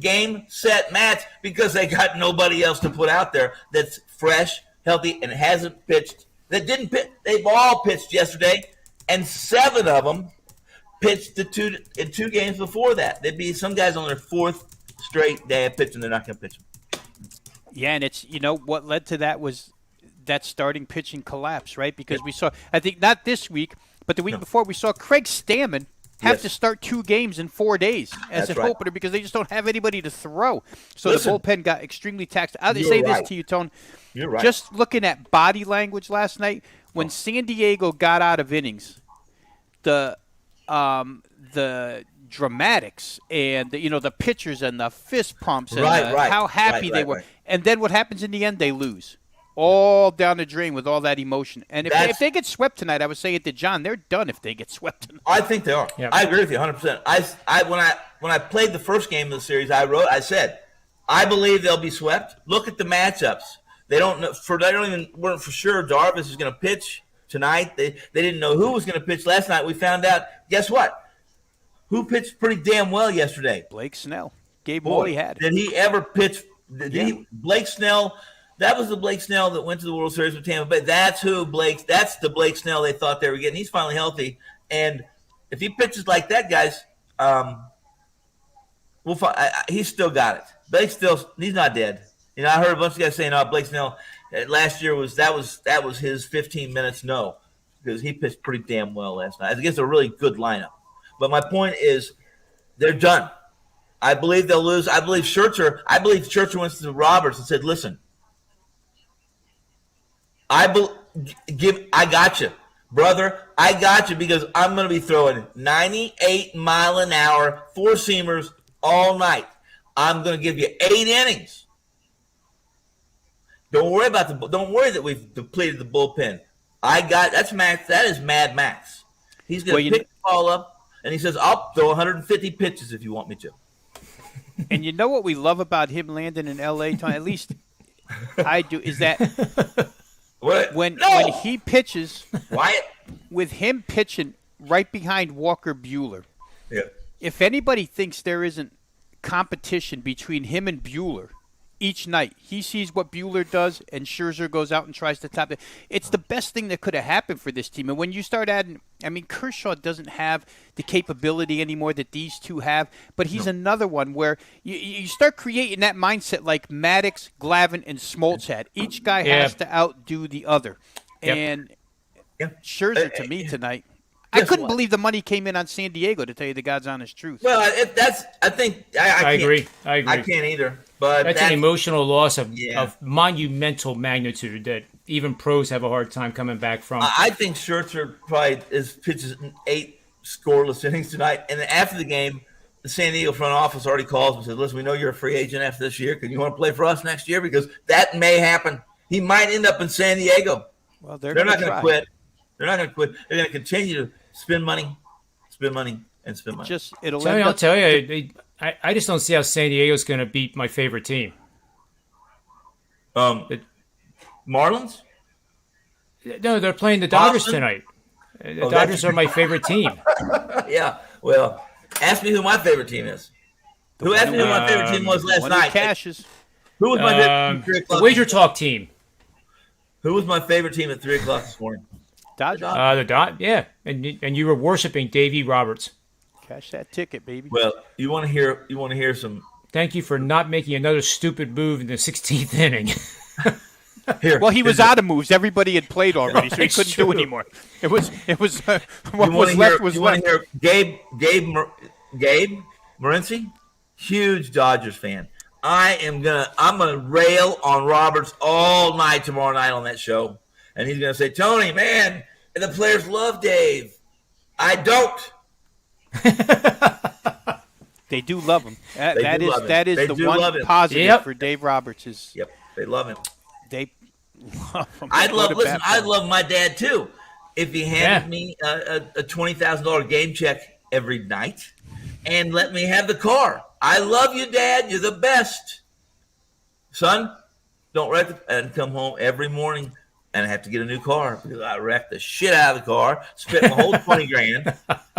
game, set, match, because they got nobody else to put out there that's fresh, healthy, and hasn't pitched. That didn't pitch. They've all pitched yesterday, and 7 of them pitched in 2 games before that. There'd be some guys on their 4th straight day of pitching. They're not going to pitch them. Yeah, and it's what led to that was that starting pitching collapse, right? Because we saw, I think not this week, but the week before, we saw Craig Stammen have to start 2 games in 4 days as an opener because they just don't have anybody to throw. So the bullpen got extremely taxed. I'll say this to you, Tone. You're right. Just looking at body language last night, when San Diego got out of innings, the dramatics and the pitchers and the fist pumps and how happy they were. And then what happens in the end? They lose. All down the drain with all that emotion. And if they get swept tonight, I was saying it to John, they're done if they get swept tonight. I think they are. Yep. I agree with you 100%. When I played the first game of the series, I said, I believe they'll be swept. Look at the matchups. They weren't for sure Darvish is going to pitch tonight. They didn't know who was going to pitch last night. We found out, guess what? Who pitched pretty damn well yesterday? Blake Snell. Gave him all he had. Did he ever pitch Blake Snell. That was the Blake Snell that went to the World Series with Tampa Bay. That's the Blake Snell they thought they were getting. He's finally healthy, and if he pitches like that, guys, he's still got it. He's not dead. I heard a bunch of guys saying, "Oh, Blake Snell last year was his 15 minutes." No, because he pitched pretty damn well last night against a really good lineup. But my point is, they're done. I believe they'll lose. I believe Scherzer went to Roberts and said, "Listen, I got you, brother. I got you because I'm going to be throwing 98-mile-an-hour four-seamers all night. I'm going to give you 8 innings. Don't worry that we've depleted the bullpen. That's Max. That is Mad Max. He's going to pick the ball up, and he says, I'll throw 150 pitches if you want me to." And you know what we love about him landing in L.A., Tony? At least I do, is that when he pitches, Wyatt, with him pitching right behind Walker Buehler, if anybody thinks there isn't competition between him and Buehler each night, he sees what Buehler does, and Scherzer goes out and tries to top it. It's the best thing that could have happened for this team. And when you start adding, Kershaw doesn't have the capability anymore that these two have, but he's another one where you start creating that mindset like Maddox, Glavine, and Smoltz had. Each guy has to outdo the other. Yep. And Scherzer, to me, tonight, I couldn't believe the money came in on San Diego, to tell you the God's honest truth. Well, I agree. I can't either. But that's an emotional loss of monumental magnitude that even pros have a hard time coming back from. I think Scherzer probably pitches 8 scoreless innings tonight. And then after the game, the San Diego front office already calls and says, "Listen, we know you're a free agent after this year. Can you want to play for us next year? Because that may happen. He might end up in San Diego." Well, they're not going to quit. They're not going to quit. They're going to continue to spend money, and spend money. I'll tell you, I just don't see how San Diego's going to beat my favorite team. Marlins? No, they're playing the Dodgers tonight. The Dodgers are my favorite team. Yeah, well, ask me who my favorite team is. Asked me who my favorite team was last night? Who was my favorite team? The WagerTalk team. Who was my favorite team at 3 o'clock this morning? Dodgers. Yeah, and you were worshiping Davey Roberts. Cash that ticket, baby. Well, you want to hear some. Thank you for not making another stupid move in the 16th inning. Well, he was out of moves. Everybody had played already, so he couldn't do anymore. It was what was left was left. You want to hear Gabe Morency, huge Dodgers fan. I'm gonna rail on Roberts all night tomorrow night on that show, and he's gonna say, "Tony, man, the players love Dave. I don't." They do love him. That is the one positive for Dave Roberts. They love him. They love him. I'd love my dad too, if he handed me a $20,000 game check every night and let me have the car. I love you, Dad. You're the best. Son, don't wreck it, and come home every morning and I have to get a new car because I wrecked the shit out of the car, spent my whole $20,000,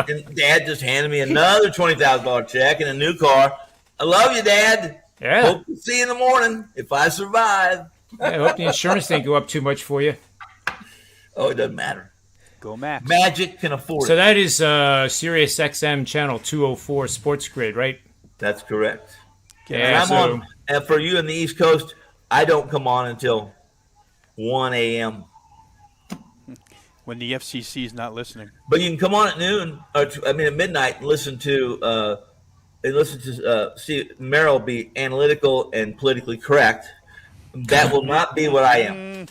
and Dad just handed me another $20,000 check and a new car. I love you, Dad. Yeah. Hope to see you in the morning if I survive. I hope the insurance didn't go up too much for you. Oh, it doesn't matter. Go Max. Magic can afford it. So that is Sirius XM channel 204 Sports Grid, right? That's correct. Yeah, and for you in the East Coast, I don't come on until 1 a.m. when the FCC is not listening. But you can come on at noon, at midnight, and listen to see Merrill be analytical and politically correct. That will not be what I am.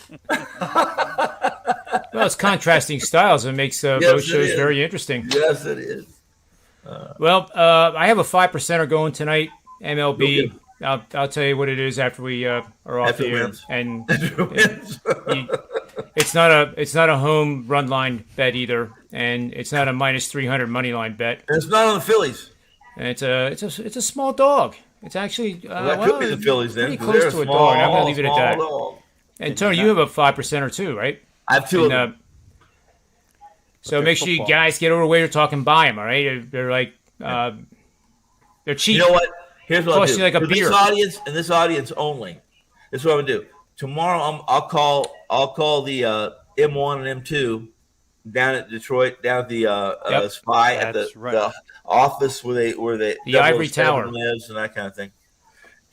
Well, it's contrasting styles. It makes both shows very interesting. Yes, it is. I have a 5%er going tonight, MLB. I'll tell you what it is after we are off the air. And it's not a home run line bet either, and it's not a minus 300 money line bet. And it's not on the Phillies. And it's a small dog. It's actually that could be the Phillies then. Pretty close to a dog. I'm going to leave it at that. Dog. And Tony, you have a 5%er too, right? I have two of them. So make sure you guys get over to WagerTalk and buy them. All right, they're like they're cheap. You know what? Here's what I'll do. Cost you like a For beer. This audience only. This is what I'm gonna do. Tomorrow, I'll call the M1 and M2 down at Detroit, down at the Spy at the office where the Ivory Tower lives and that kind of thing.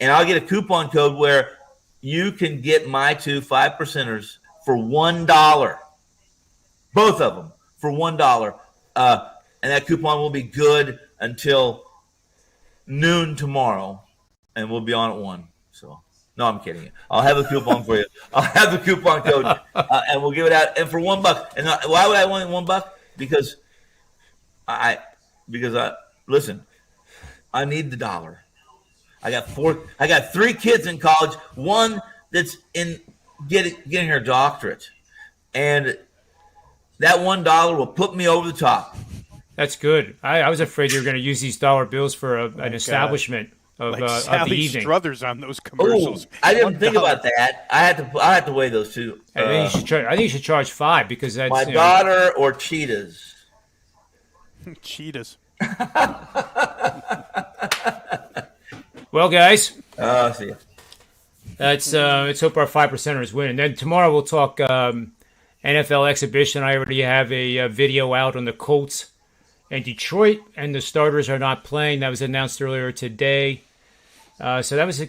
And I'll get a coupon code where you can get my 2 5%ers for $1. Both of them for $1. And that coupon will be good until noon tomorrow, and we'll be on at 1. So, no, I'm kidding you. I'll have a coupon for you. I'll have the coupon code, and we'll give it out. And for $1, and why would I want $1? Because listen, I need the dollar. I got 3 kids in college. One that's getting her doctorate, and that $1 will put me over the top. That's good. I was afraid you were going to use these dollar bills for an establishment of the evening. Struthers on those commercials. Ooh, I didn't think about that. I had to weigh those two. I think you should charge $5 because that's my daughter or cheetahs. Cheetahs. Well, guys. See ya. Let's hope our 5%ers win. And then tomorrow we'll talk NFL exhibition. I already have a video out on the Colts and Detroit, and the starters are not playing. That was announced earlier today. So that was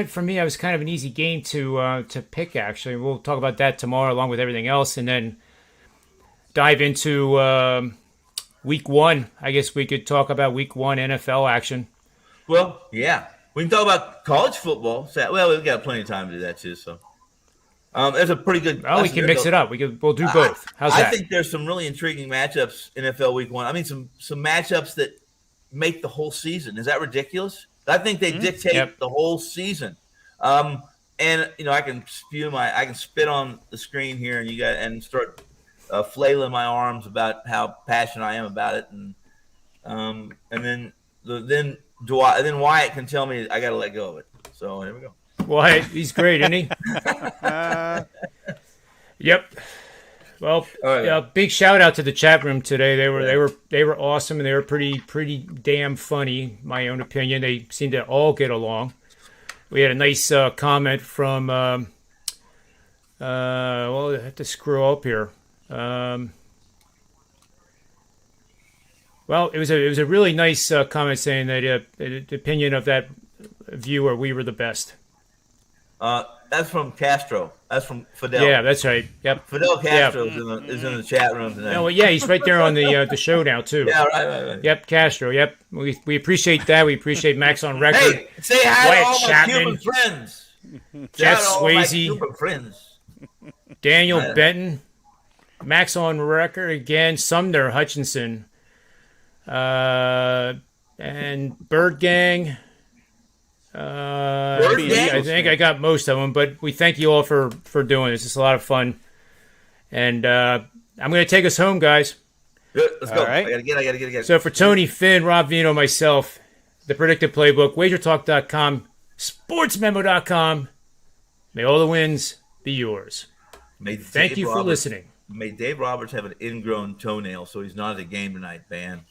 for me, that was kind of an easy game to pick, actually. We'll talk about that tomorrow along with everything else, and then dive into week 1. I guess we could talk about week 1 NFL action. Well, yeah. We can talk about college football. Well, we've got plenty of time to do that, too, so. There's a pretty good. Oh, we can mix it up. We'll do both. How's that? I think there's some really intriguing matchups in NFL Week 1. I mean, some matchups that make the whole season. Is that ridiculous? I think they dictate the whole season. And I can spit on the screen here, and start flailing my arms about how passionate I am about it, and then Wyatt can tell me I got to let go of it. So here we go. Well, he's great, isn't he? Yep. Well, big shout out to the chat room today. They were awesome, and they were pretty damn funny. In my own opinion, they seemed to all get along. We had a nice comment from. Well, I have to scroll up here. Well, it was a really nice comment saying that the opinion of that viewer, we were the best. That's from Castro. That's from Fidel. Yeah, that's right. Yep. Fidel Castro is in the chat room today. Oh, well, yeah, he's right there on the show now too. Yeah, right. Yep, Castro. Yep, we appreciate that. We appreciate Max on record. Hey, say hi Wyatt to all Chapman, my Cuban friends. Jeff Swayze, Cuban friends. Daniel Benton, Max on record again. Sumner Hutchinson, and Bird Gang. I think I got most of them, but we thank you all for doing this. It's a lot of fun, and I'm going to take us home, guys. Good, let's go. All right. I gotta get. So for Tony, Finn, Rob Veno, myself, the Predictive Playbook, WagerTalk.com, SportsMemo.com. May all the wins be yours. Thank you for listening. May Dave Roberts have an ingrown toenail, so he's not at the game tonight, man.